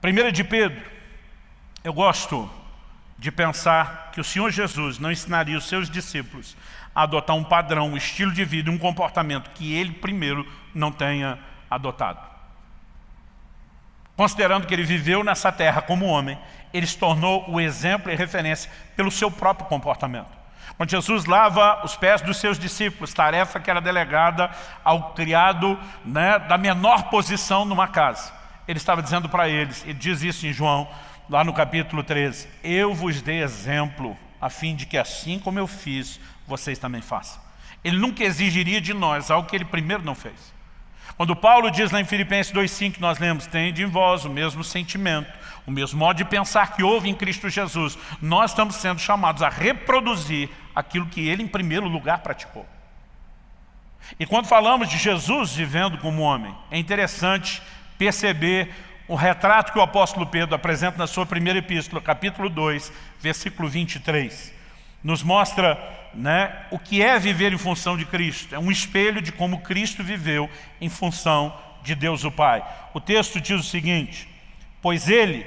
1 de Pedro, eu gosto de pensar que o Senhor Jesus não ensinaria os seus discípulos a adotar um padrão, um estilo de vida, um comportamento que Ele primeiro não tenha adotado. Considerando que Ele viveu nessa terra como homem, Ele se tornou o exemplo e referência pelo seu próprio comportamento. Quando Jesus lava os pés dos seus discípulos, tarefa que era delegada ao criado, da menor posição numa casa, Ele estava dizendo para eles, Ele diz isso em João, lá no capítulo 13, eu vos dei exemplo, a fim de que assim como eu fiz, vocês também façam. Ele nunca exigiria de nós algo que Ele primeiro não fez. Quando Paulo diz lá em Filipenses 2,5, que nós lemos, tende em vós o mesmo sentimento, o mesmo modo de pensar que houve em Cristo Jesus, nós estamos sendo chamados a reproduzir aquilo que Ele em primeiro lugar praticou. E quando falamos de Jesus vivendo como homem, é interessante perceber o retrato que o apóstolo Pedro apresenta na sua primeira epístola, capítulo 2, versículo 23. Nos mostra o que é viver em função de Cristo. É um espelho de como Cristo viveu em função de Deus o Pai. O texto diz o seguinte, pois Ele,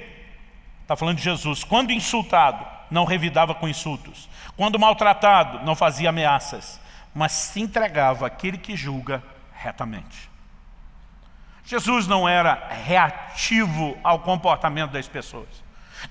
está falando de Jesus, quando insultado, não revidava com insultos. Quando maltratado, não fazia ameaças, mas se entregava àquele que julga retamente. Jesus não era reativo ao comportamento das pessoas.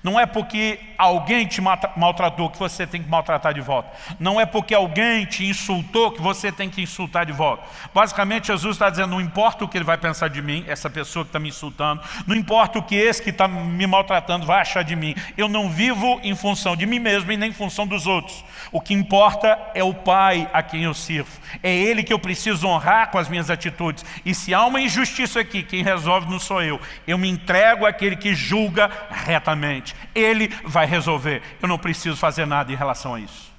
Não é porque alguém te maltratou que você tem que maltratar de volta. Não é porque alguém te insultou que você tem que insultar de volta. Basicamente, Jesus está dizendo, não importa o que ele vai pensar de mim, essa pessoa que está me insultando, não importa o que esse que está me maltratando vai achar de mim. Eu não vivo em função de mim mesmo e nem em função dos outros. O que importa é o Pai a quem eu sirvo. É Ele que eu preciso honrar com as minhas atitudes. E se há uma injustiça aqui, quem resolve não sou eu. Eu me entrego àquele que julga retamente. Ele vai resolver. Eu não preciso fazer nada em relação a isso.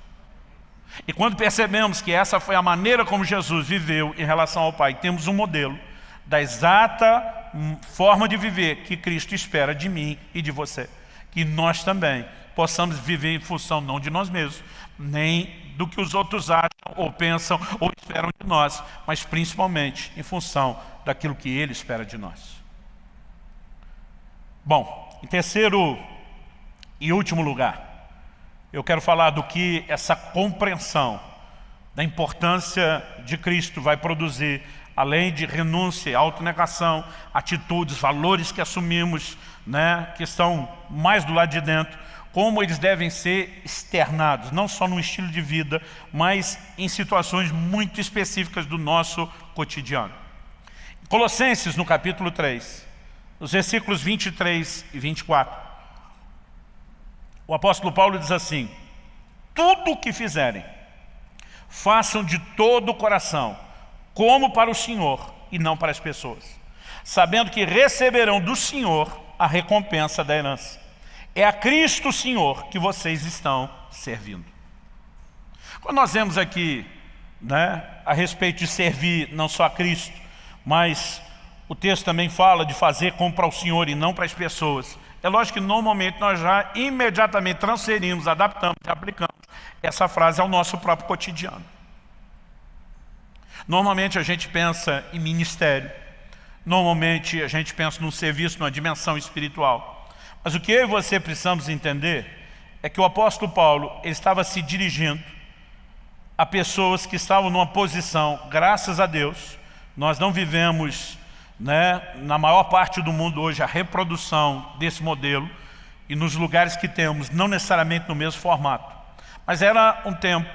E quando percebemos que essa foi a maneira como Jesus viveu em relação ao Pai, temos um modelo da exata forma de viver que Cristo espera de mim e de você. Que nós também possamos viver em função não de nós mesmos, nem do que os outros acham ou pensam ou esperam de nós, mas principalmente em função daquilo que Ele espera de nós. Bom, em terceiro e último lugar, eu quero falar do que essa compreensão da importância de Cristo vai produzir, além de renúncia, autonegação, atitudes, valores que assumimos, que estão mais do lado de dentro, como eles devem ser externados, não só no estilo de vida, mas em situações muito específicas do nosso cotidiano. Colossenses, no capítulo 3, nos versículos 23 e 24, o apóstolo Paulo diz assim, tudo o que fizerem, façam de todo o coração, como para o Senhor e não para as pessoas, sabendo que receberão do Senhor a recompensa da herança. É a Cristo Senhor que vocês estão servindo. Quando nós vemos aqui a respeito de servir não só a Cristo, mas o texto também fala de fazer como para o Senhor e não para as pessoas. É lógico que normalmente nós já imediatamente transferimos, adaptamos e aplicamos essa frase ao nosso próprio cotidiano. Normalmente a gente pensa em ministério, normalmente a gente pensa num serviço, numa dimensão espiritual. Mas o que eu e você precisamos entender é que o apóstolo Paulo ele estava se dirigindo a pessoas que estavam numa posição, graças a Deus, nós não vivemos na maior parte do mundo hoje a reprodução desse modelo e nos lugares que temos, não necessariamente no mesmo formato. Mas era um tempo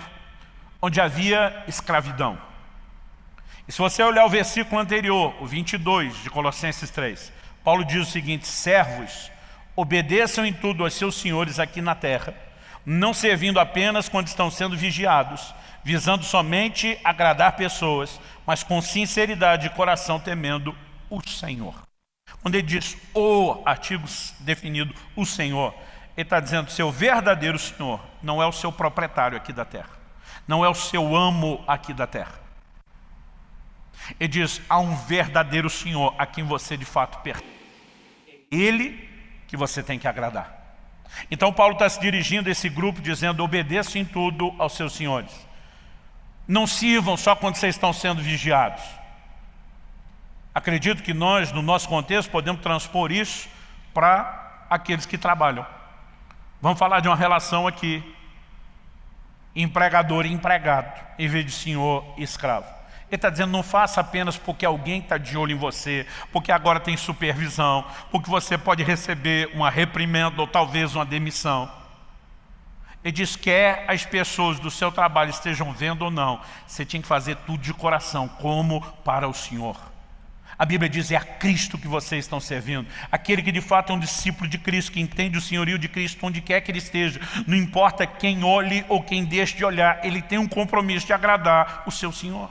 onde havia escravidão. E se você olhar o versículo anterior, o 22 de Colossenses 3, Paulo diz o seguinte: servos, obedeçam em tudo aos seus senhores aqui na terra, não servindo apenas quando estão sendo vigiados, visando somente agradar pessoas, mas com sinceridade de coração temendo o Senhor. Quando ele diz o artigo definido, o Senhor, ele está dizendo: seu verdadeiro Senhor não é o seu proprietário aqui da terra, não é o seu amo aqui da terra. Ele diz: há um verdadeiro Senhor a quem você de fato pertence. Ele que você tem que agradar. Então Paulo está se dirigindo a esse grupo dizendo: obedeçam em tudo aos seus senhores. Não sirvam só quando vocês estão sendo vigiados. Acredito que nós, no nosso contexto, podemos transpor isso para aqueles que trabalham. Vamos falar de uma relação aqui: empregador e empregado, em vez de senhor e escravo. Ele está dizendo: não faça apenas porque alguém está de olho em você, porque agora tem supervisão, porque você pode receber uma reprimenda ou talvez uma demissão. Ele diz: quer as pessoas do seu trabalho estejam vendo ou não, você tinha que fazer tudo de coração, como para o Senhor. A Bíblia diz: é a Cristo que vocês estão servindo. Aquele que de fato é um discípulo de Cristo, que entende o senhorio de Cristo onde quer que ele esteja. Não importa quem olhe ou quem deixe de olhar, ele tem um compromisso de agradar o seu Senhor.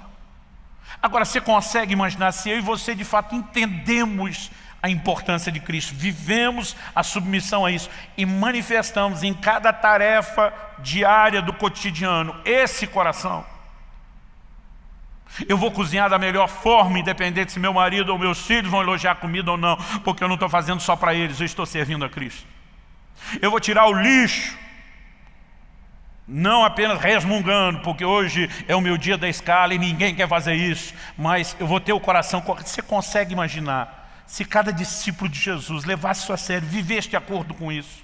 Agora, você consegue imaginar se eu e você de fato entendemos a importância de Cristo, vivemos a submissão a isso e manifestamos em cada tarefa diária do cotidiano esse coração? Eu vou cozinhar da melhor forma, independente se meu marido ou meus filhos vão elogiar a comida ou não, porque eu não estou fazendo só para eles, eu estou servindo a Cristo. Eu vou tirar o lixo, não apenas resmungando, porque hoje é o meu dia da escala e ninguém quer fazer isso, mas eu vou ter o coração correto. Você consegue imaginar se cada discípulo de Jesus levasse isso a sério, vivesse de acordo com isso?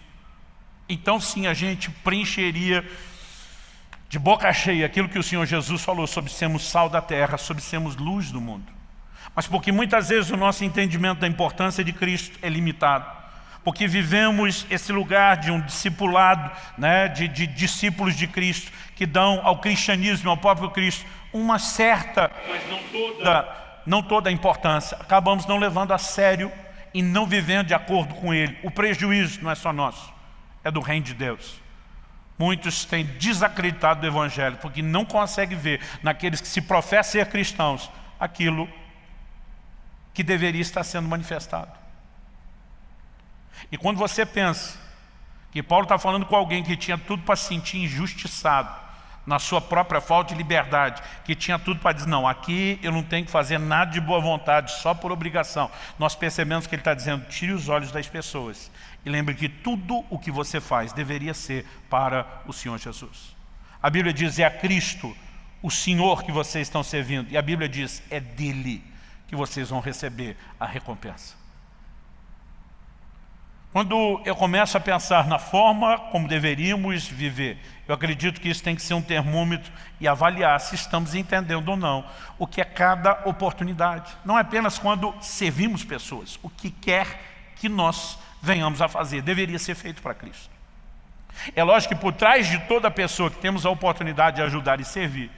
Então sim, a gente preencheria de boca cheia aquilo que o Senhor Jesus falou sobre sermos sal da terra, sobre sermos luz do mundo. Mas porque muitas vezes o nosso entendimento da importância de Cristo é limitado, porque vivemos esse lugar de um discipulado, né, de discípulos de Cristo, que dão ao cristianismo, ao próprio Cristo, uma certa, mas não toda a importância. Acabamos não levando a sério e não vivendo de acordo com Ele. O prejuízo não é só nosso, é do reino de Deus. Muitos têm desacreditado do Evangelho, porque não conseguem ver naqueles que se professam ser cristãos aquilo que deveria estar sendo manifestado. E quando você pensa que Paulo está falando com alguém que tinha tudo para se sentir injustiçado na sua própria falta de liberdade, que tinha tudo para dizer: não, aqui eu não tenho que fazer nada de boa vontade, só por obrigação, nós percebemos que ele está dizendo: tire os olhos das pessoas e lembre que tudo o que você faz deveria ser para o Senhor Jesus. A Bíblia diz: é a Cristo, o Senhor, que vocês estão servindo. E a Bíblia diz: é dele que vocês vão receber a recompensa. Quando eu começo a pensar na forma como deveríamos viver, eu acredito que isso tem que ser um termômetro e avaliar se estamos entendendo ou não o que é cada oportunidade. Não é apenas quando servimos pessoas, o que quer que nós venhamos a fazer, deveria ser feito para Cristo. É lógico que por trás de toda pessoa que temos a oportunidade de ajudar e servir,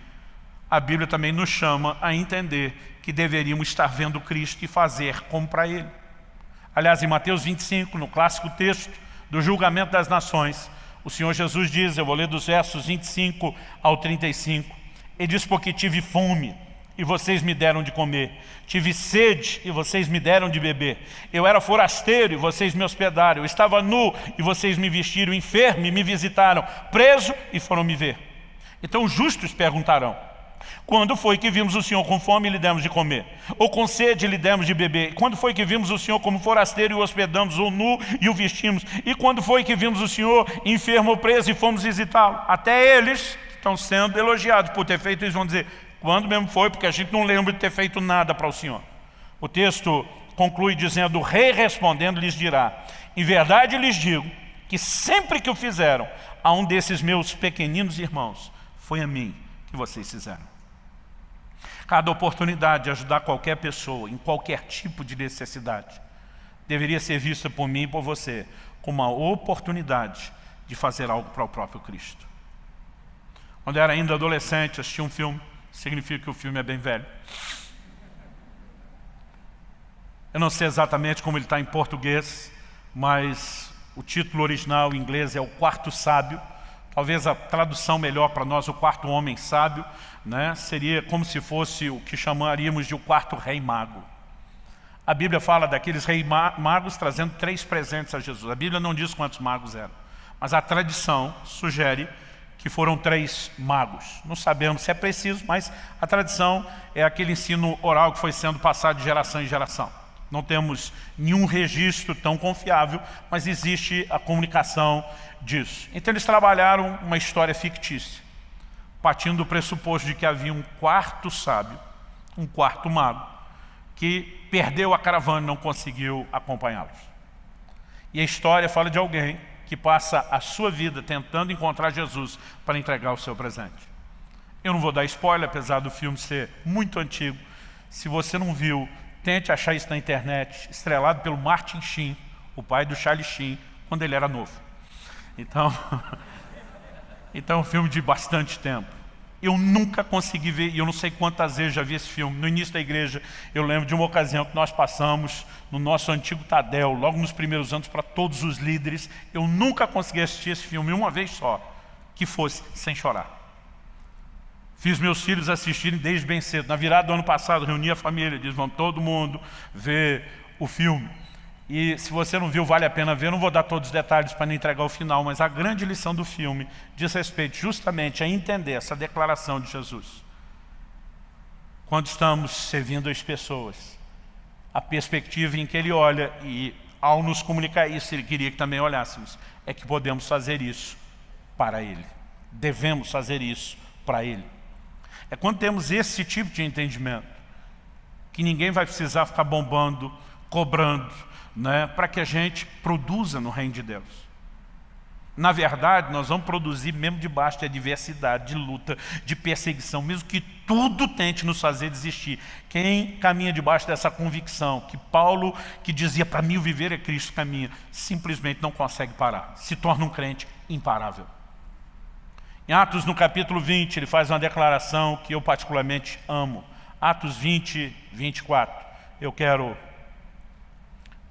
a Bíblia também nos chama a entender que deveríamos estar vendo Cristo e fazer como para Ele. Aliás, em Mateus 25, no clássico texto do julgamento das nações, o Senhor Jesus diz, eu vou ler dos versos 25 ao 35, Ele diz: porque tive fome e vocês me deram de comer, tive sede e vocês me deram de beber, eu era forasteiro e vocês me hospedaram, eu estava nu e vocês me vestiram, enfermo e me visitaram, preso e foram me ver. Então os justos perguntarão: quando foi que vimos o Senhor com fome e lhe demos de comer? Ou com sede e lhe demos de beber? Quando foi que vimos o Senhor como forasteiro e o hospedamos, ou nu e o vestimos? E quando foi que vimos o Senhor enfermo ou preso e fomos visitá-lo? Até eles que estão sendo elogiados por ter feito isso vão dizer: quando mesmo foi? Porque a gente não lembra de ter feito nada para o Senhor. O texto conclui dizendo: o rei respondendo lhes dirá: em verdade lhes digo que sempre que o fizeram a um desses meus pequeninos irmãos, foi a mim que vocês fizeram. Cada oportunidade de ajudar qualquer pessoa em qualquer tipo de necessidade deveria ser vista por mim e por você como uma oportunidade de fazer algo para o próprio Cristo. Quando eu era ainda adolescente, assisti um filme, significa que o filme é bem velho. Eu não sei exatamente como ele está em português, mas o título original em inglês é O Quarto Sábio. Talvez a tradução melhor para nós, O Quarto Homem Sábio, né, seria como se fosse o que chamaríamos de O Quarto Rei Mago. A Bíblia fala daqueles reis magos trazendo 3 presentes a Jesus. A Bíblia não diz quantos magos eram, mas a tradição sugere que foram 3 magos. Não sabemos se é preciso, mas a tradição é aquele ensino oral que foi sendo passado de geração em geração. Não temos nenhum registro tão confiável, mas existe a comunicação disso. Então eles trabalharam uma história fictícia, partindo do pressuposto de que havia um quarto sábio, um quarto mago, que perdeu a caravana e não conseguiu acompanhá-los. E a história fala de alguém que passa a sua vida tentando encontrar Jesus para entregar o seu presente. Eu não vou dar spoiler, apesar do filme ser muito antigo. Se você não viu, tente achar isso na internet, estrelado pelo Martin Sheen, o pai do Charlie Sheen, quando ele era novo. Então é um filme de bastante tempo. Eu nunca consegui ver, e eu não sei quantas vezes já vi esse filme. No início da igreja, eu lembro de uma ocasião que nós passamos no nosso antigo Tadel, logo nos primeiros anos, para todos os líderes. Eu nunca consegui assistir esse filme uma vez só, que fosse sem chorar. Fiz meus filhos assistirem desde bem cedo. Na virada do ano passado, reuni a família, disse, vamos todo mundo ver o filme. E se você não viu, vale a pena ver. Eu não vou dar todos os detalhes para não entregar o final, mas a grande lição do filme diz respeito justamente a entender essa declaração de Jesus. Quando estamos servindo as pessoas, a perspectiva em que ele olha, e ao nos comunicar isso, ele queria que também olhássemos, é que podemos fazer isso para ele. Devemos fazer isso para ele. É quando temos esse tipo de entendimento que ninguém vai precisar ficar bombando, cobrando, né, para que a gente produza no reino de Deus. Na verdade, nós vamos produzir mesmo debaixo de adversidade, de luta, de perseguição, mesmo que tudo tente nos fazer desistir. Quem caminha debaixo dessa convicção, que Paulo, que dizia para mim o viver é Cristo, caminha, simplesmente não consegue parar, se torna um crente imparável. Em Atos, no capítulo 20, ele faz uma declaração que eu particularmente amo. Atos 20, 24. Eu quero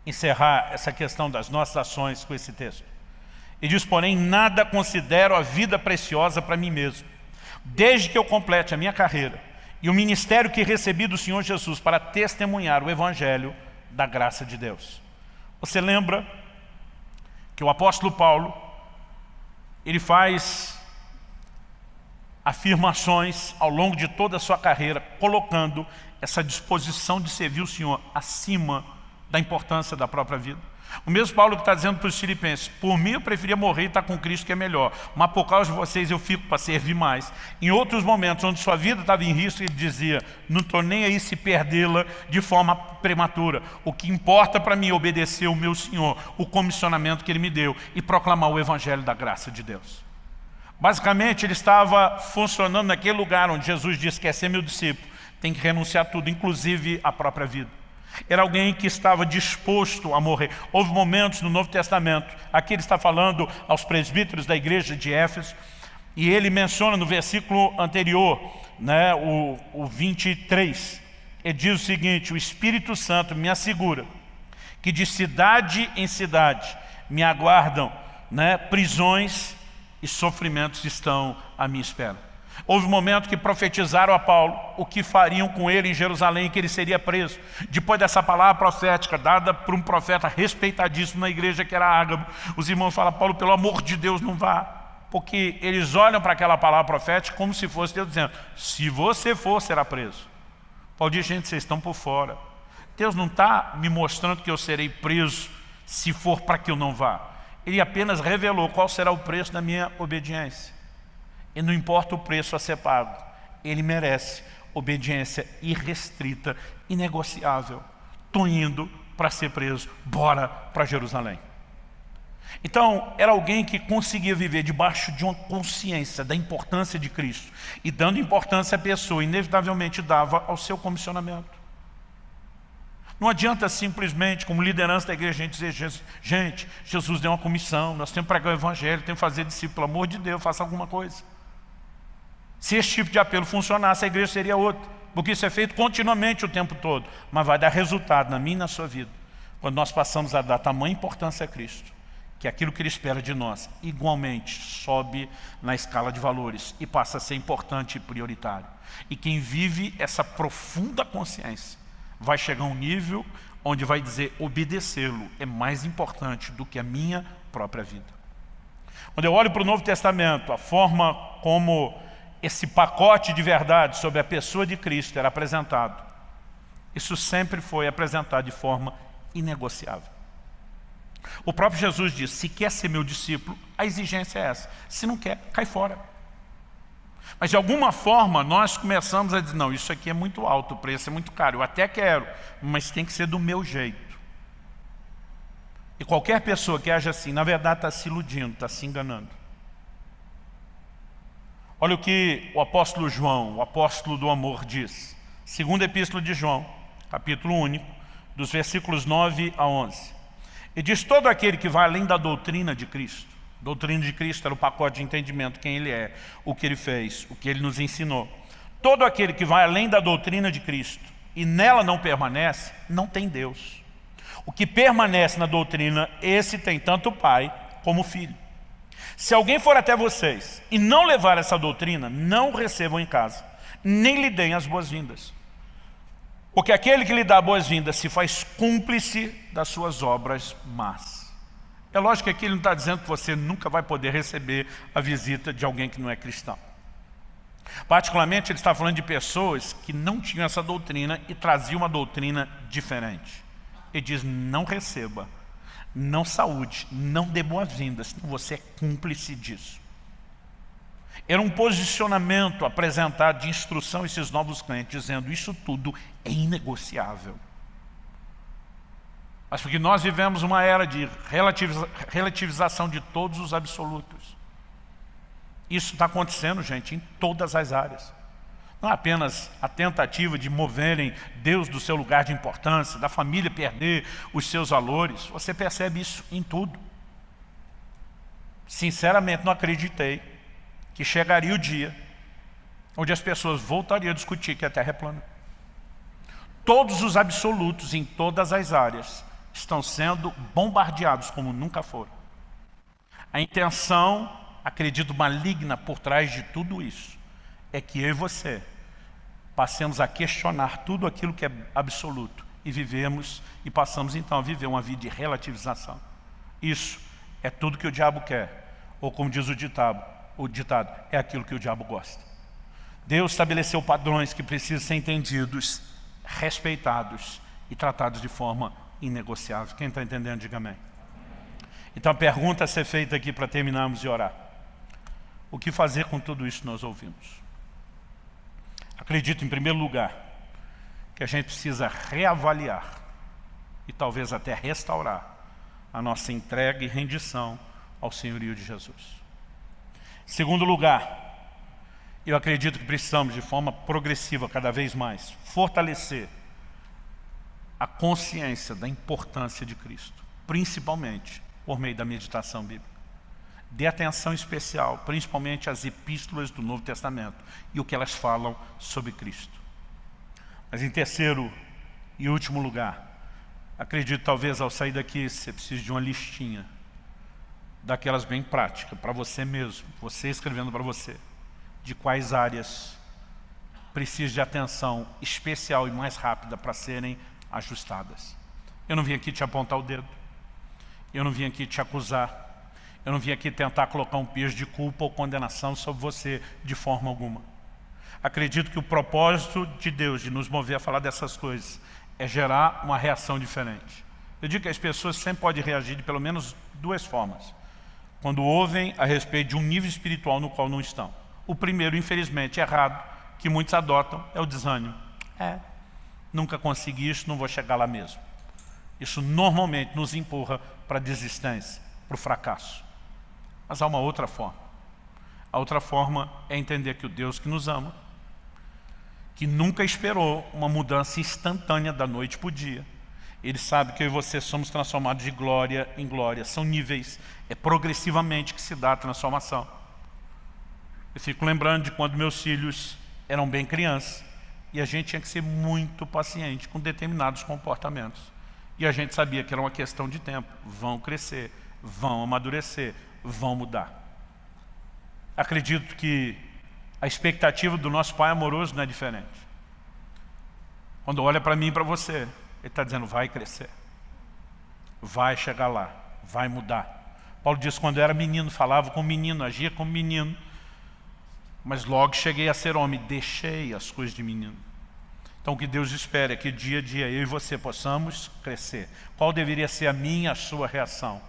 encerrar essa questão das nossas ações com esse texto. Ele diz, porém, nada considero a vida preciosa para mim mesmo, desde que eu complete a minha carreira e o ministério que recebi do Senhor Jesus para testemunhar o Evangelho da graça de Deus. Você lembra que o apóstolo Paulo, ele faz afirmações ao longo de toda a sua carreira, colocando essa disposição de servir o Senhor acima da importância da própria vida. O mesmo Paulo que está dizendo para os filipenses, por mim eu preferia morrer e estar com Cristo que é melhor, mas por causa de vocês eu fico para servir mais. Em outros momentos onde sua vida estava em risco, ele dizia, não estou nem aí se perdê-la de forma prematura. O que importa para mim é obedecer o meu Senhor, o comissionamento que Ele me deu e proclamar o Evangelho da graça de Deus. Basicamente, ele estava funcionando naquele lugar onde Jesus disse que quer ser meu discípulo, tem que renunciar a tudo, inclusive a própria vida. Era alguém que estava disposto a morrer. Houve momentos no Novo Testamento, aqui ele está falando aos presbíteros da igreja de Éfeso, e ele menciona no versículo anterior, né, o 23, ele diz o seguinte, o Espírito Santo me assegura que de cidade em cidade me aguardam, né, prisões e sofrimentos estão à minha espera. Houve um momento que profetizaram a Paulo o que fariam com ele em Jerusalém, que ele seria preso. Depois dessa palavra profética, dada por um profeta respeitadíssimo na igreja, que era Ágabo, os irmãos falam, Paulo, pelo amor de Deus, não vá. Porque eles olham para aquela palavra profética como se fosse Deus dizendo, se você for, será preso. Paulo diz, gente, vocês estão por fora. Deus não está me mostrando que eu serei preso se for para que eu não vá. Ele apenas revelou qual será o preço da minha obediência. E não importa o preço a ser pago, ele merece obediência irrestrita, inegociável. Estou indo para ser preso, bora para Jerusalém. Então, era alguém que conseguia viver debaixo de uma consciência da importância de Cristo. E dando importância à pessoa, inevitavelmente dava ao seu comissionamento. Não adianta simplesmente, como liderança da igreja, a gente dizer, gente, Jesus deu uma comissão, nós temos que pregar o Evangelho, temos que fazer discípulo, pelo amor de Deus, faça alguma coisa. Se esse tipo de apelo funcionasse, a igreja seria outra, porque isso é feito continuamente o tempo todo, mas vai dar resultado na minha e na sua vida, quando nós passamos a dar tamanha importância a Cristo, que aquilo que Ele espera de nós, igualmente, sobe na escala de valores e passa a ser importante e prioritário. E quem vive essa profunda consciência, vai chegar a um nível onde vai dizer, obedecê-lo é mais importante do que a minha própria vida. Quando eu olho para o Novo Testamento, a forma como esse pacote de verdade sobre a pessoa de Cristo era apresentado, isso sempre foi apresentado de forma inegociável. O próprio Jesus disse, se quer ser meu discípulo, a exigência é essa. Se não quer, cai fora. Mas de alguma forma nós começamos a dizer, não, isso aqui é muito alto, o preço é muito caro, eu até quero, mas tem que ser do meu jeito. E qualquer pessoa que age assim, na verdade está se iludindo, está se enganando. Olha o que o apóstolo João, o apóstolo do amor, diz. Segunda epístola de João, capítulo único, dos versículos 9 a 11. E diz, todo aquele que vai além da doutrina de Cristo. Doutrina de Cristo era o pacote de entendimento, quem Ele é, o que Ele fez, o que Ele nos ensinou. Todo aquele que vai além da doutrina de Cristo e nela não permanece, não tem Deus. O que permanece na doutrina, esse tem tanto o Pai como o Filho. Se alguém for até vocês e não levar essa doutrina, não o recebam em casa, nem lhe deem as boas-vindas. Porque aquele que lhe dá boas-vindas se faz cúmplice das suas obras más. É lógico que aqui ele não está dizendo que você nunca vai poder receber a visita de alguém que não é cristão. Particularmente ele está falando de pessoas que não tinham essa doutrina e traziam uma doutrina diferente. Ele diz, não receba, não saúde, não dê boas-vindas, senão você é cúmplice disso. Era um posicionamento apresentado de instrução a esses novos crentes, dizendo, isso tudo é inegociável. Mas porque nós vivemos uma era de relativização de todos os absolutos. Isso está acontecendo, gente, em todas as áreas. Não é apenas a tentativa de moverem Deus do seu lugar de importância, da família perder os seus valores. Você percebe isso em tudo. Sinceramente, não acreditei que chegaria o dia onde as pessoas voltariam a discutir que a Terra é plana. Todos os absolutos em todas as áreas estão sendo bombardeados como nunca foram. A intenção, acredito, maligna por trás de tudo isso é que eu e você passemos a questionar tudo aquilo que é absoluto e vivemos e passamos então a viver uma vida de relativização. Isso é tudo que o diabo quer, ou como diz o ditado, é aquilo que o diabo gosta. Deus estabeleceu padrões que precisam ser entendidos, respeitados e tratados de forma inegociável. Quem está entendendo, diga amém. Então a pergunta a ser feita aqui para terminarmos de orar: o que fazer com tudo isso que nós ouvimos? Acredito, em primeiro lugar, que a gente precisa reavaliar e talvez até restaurar a nossa entrega e rendição ao senhorio de Jesus. Em segundo lugar, eu acredito que precisamos, de forma progressiva, cada vez mais, fortalecer a consciência da importância de Cristo, principalmente por meio da meditação bíblica. Dê atenção especial, principalmente às epístolas do Novo Testamento e o que elas falam sobre Cristo. Mas em terceiro e último lugar, acredito talvez ao sair daqui você precise de uma listinha, daquelas bem práticas, para você mesmo, você escrevendo para você, de quais áreas precisa de atenção especial e mais rápida para serem ajustadas. Eu não vim aqui te apontar o dedo, eu não vim aqui te acusar, eu não vim aqui tentar colocar um peso de culpa ou condenação sobre você de forma alguma. Acredito que o propósito de Deus de nos mover a falar dessas coisas é gerar uma reação diferente. Eu digo que as pessoas sempre podem reagir de pelo menos duas formas, quando ouvem a respeito de um nível espiritual no qual não estão. O primeiro, infelizmente, errado, que muitos adotam, é o desânimo. Nunca consegui isso, não vou chegar lá mesmo. Isso normalmente nos empurra para a desistência, para o fracasso. Mas há uma outra forma. A outra forma é entender que o Deus que nos ama, que nunca esperou uma mudança instantânea da noite para o dia, Ele sabe que eu e você somos transformados de glória em glória. São níveis, é progressivamente que se dá a transformação. Eu fico lembrando de quando meus filhos eram bem crianças e a gente tinha que ser muito paciente com determinados comportamentos. E a gente sabia que era uma questão de tempo. Vão crescer, vão amadurecer, vão mudar. Acredito que a expectativa do nosso Pai amoroso não é diferente. Quando olha para mim e para você, Ele está dizendo, vai crescer, vai chegar lá, vai mudar. Paulo diz, quando eu era menino, falava como menino, agia como menino, mas logo cheguei a ser homem, deixei as coisas de menino. Então o que Deus espera é que dia a dia eu e você possamos crescer. Qual deveria ser a minha e a sua reação?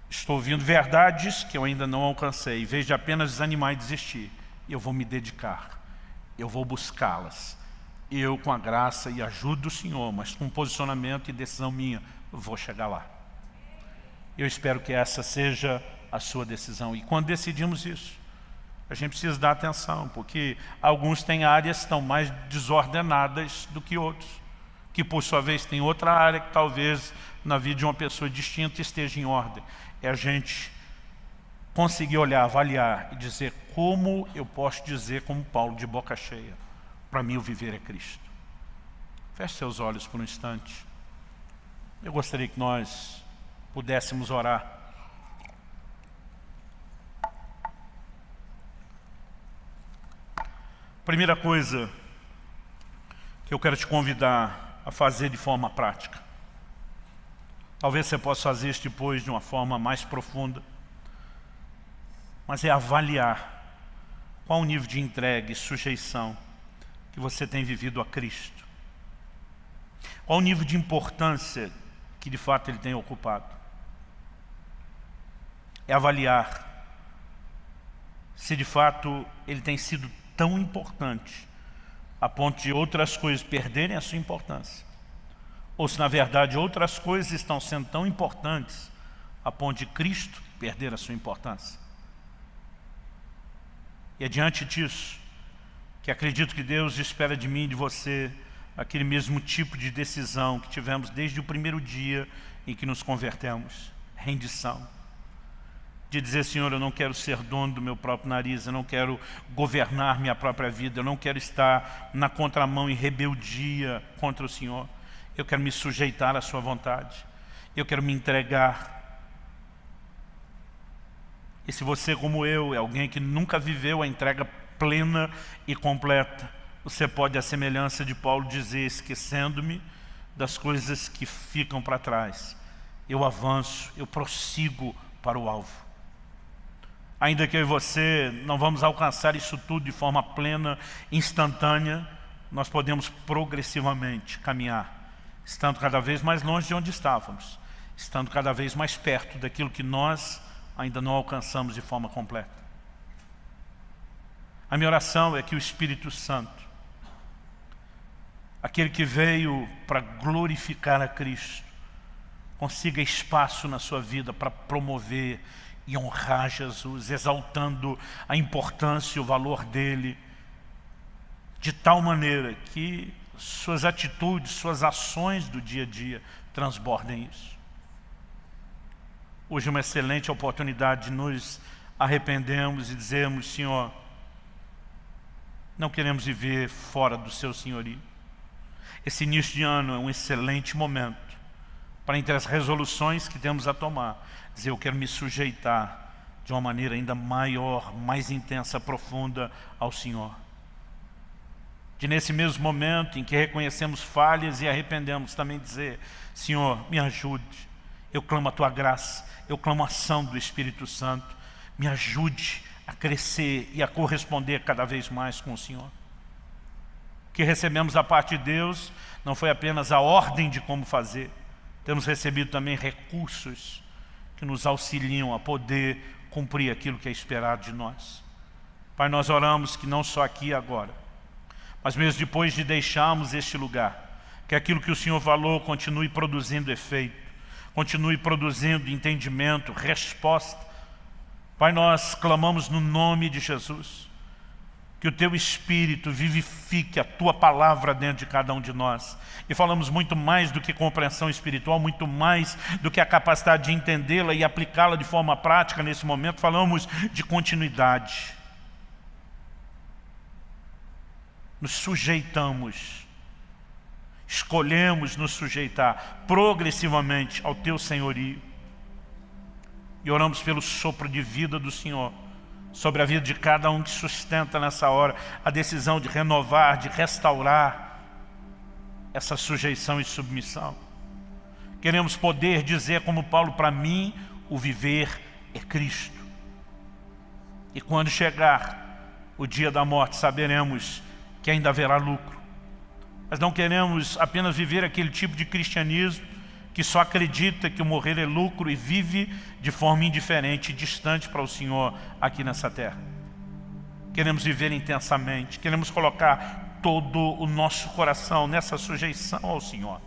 Estou ouvindo verdades que eu ainda não alcancei, em vez de apenas desanimar e desistir, eu vou me dedicar, eu vou buscá-las. Eu, com a graça e ajuda do Senhor, mas com posicionamento e decisão minha, vou chegar lá. Eu espero que essa seja a sua decisão. E quando decidimos isso, a gente precisa dar atenção, porque alguns têm áreas que estão mais desordenadas do que outros, que por sua vez tem outra área que talvez na vida de uma pessoa distinta esteja em ordem. É a gente conseguir olhar, avaliar e dizer como eu posso dizer como Paulo, de boca cheia, para mim o viver é Cristo. Feche seus olhos por um instante. Eu gostaria que nós pudéssemos orar. Primeira coisa que eu quero te convidar a fazer de forma prática. Talvez você possa fazer isso depois de uma forma mais profunda. Mas é avaliar qual o nível de entrega e sujeição que você tem vivido a Cristo. Qual o nível de importância que de fato Ele tem ocupado. É avaliar se de fato Ele tem sido tão importante a ponto de outras coisas perderem a sua importância. Ou se na verdade outras coisas estão sendo tão importantes a ponto de Cristo perder a sua importância. E é diante disso que acredito que Deus espera de mim e de você aquele mesmo tipo de decisão que tivemos desde o primeiro dia em que nos convertemos. Rendição. De dizer, Senhor, eu não quero ser dono do meu próprio nariz, eu não quero governar minha própria vida, eu não quero estar na contramão em rebeldia contra o Senhor. Eu quero me sujeitar à sua vontade. Eu quero me entregar. E se você, como eu, é alguém que nunca viveu a entrega plena e completa, você pode, à semelhança de Paulo, dizer, esquecendo-me das coisas que ficam para trás, eu avanço, eu prossigo para o alvo. Ainda que eu e você não vamos alcançar isso tudo de forma plena, instantânea, nós podemos progressivamente caminhar, estando cada vez mais longe de onde estávamos, estando cada vez mais perto daquilo que nós ainda não alcançamos de forma completa. A minha oração é que o Espírito Santo, aquele que veio para glorificar a Cristo, consiga espaço na sua vida para promover e honrar Jesus, exaltando a importância e o valor dele, de tal maneira que suas atitudes, suas ações do dia a dia transbordem isso. Hoje é uma excelente oportunidade de nos arrependermos e dizermos, Senhor, não queremos viver fora do seu senhorio. Esse início de ano é um excelente momento para, entre as resoluções que temos a tomar, dizer, eu quero me sujeitar de uma maneira ainda maior, mais intensa, profunda ao Senhor. De nesse mesmo momento em que reconhecemos falhas e arrependemos, também dizer, Senhor, me ajude, eu clamo a Tua graça, eu clamo a ação do Espírito Santo, me ajude a crescer e a corresponder cada vez mais com o Senhor. O que recebemos da parte de Deus não foi apenas a ordem de como fazer, temos recebido também recursos que nos auxiliam a poder cumprir aquilo que é esperado de nós. Pai, nós oramos que não só aqui e agora, mas mesmo depois de deixarmos este lugar, que aquilo que o Senhor falou continue produzindo efeito, continue produzindo entendimento, resposta. Pai, nós clamamos no nome de Jesus, que o Teu Espírito vivifique a Tua palavra dentro de cada um de nós. E falamos muito mais do que compreensão espiritual, muito mais do que a capacidade de entendê-la e aplicá-la de forma prática nesse momento. Falamos de continuidade. nos sujeitamos, escolhemos nos sujeitar progressivamente ao teu senhorio. E oramos pelo sopro de vida do Senhor sobre a vida de cada um que sustenta nessa hora a decisão de renovar, de restaurar essa sujeição e submissão. Queremos poder dizer como Paulo: para mim o viver é Cristo. E quando chegar o dia da morte, saberemos que ainda haverá lucro. Mas não queremos apenas viver aquele tipo de cristianismo que só acredita que o morrer é lucro e vive de forma indiferente e distante para o Senhor aqui nessa terra. Queremos viver intensamente, queremos colocar todo o nosso coração nessa sujeição ao Senhor.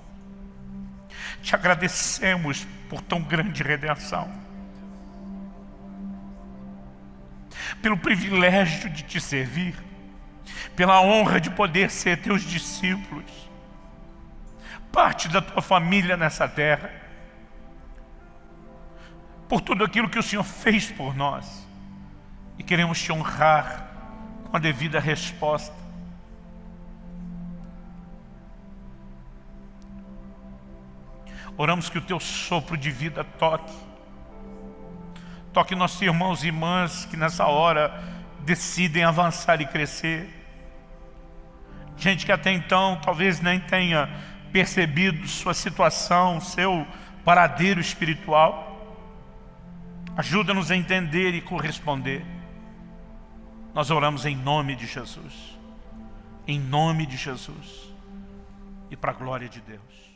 Te agradecemos por tão grande redenção, pelo privilégio de te servir, pela honra de poder ser teus discípulos, parte da tua família nessa terra, por tudo aquilo que o Senhor fez por nós, e queremos te honrar com a devida resposta. Oramos que o teu sopro de vida toque nossos irmãos e irmãs que nessa hora decidem avançar e crescer. Gente que até então talvez nem tenha percebido sua situação, seu paradeiro espiritual. Ajuda-nos a entender e corresponder. Nós oramos em nome de Jesus. Em nome de Jesus. E para a glória de Deus.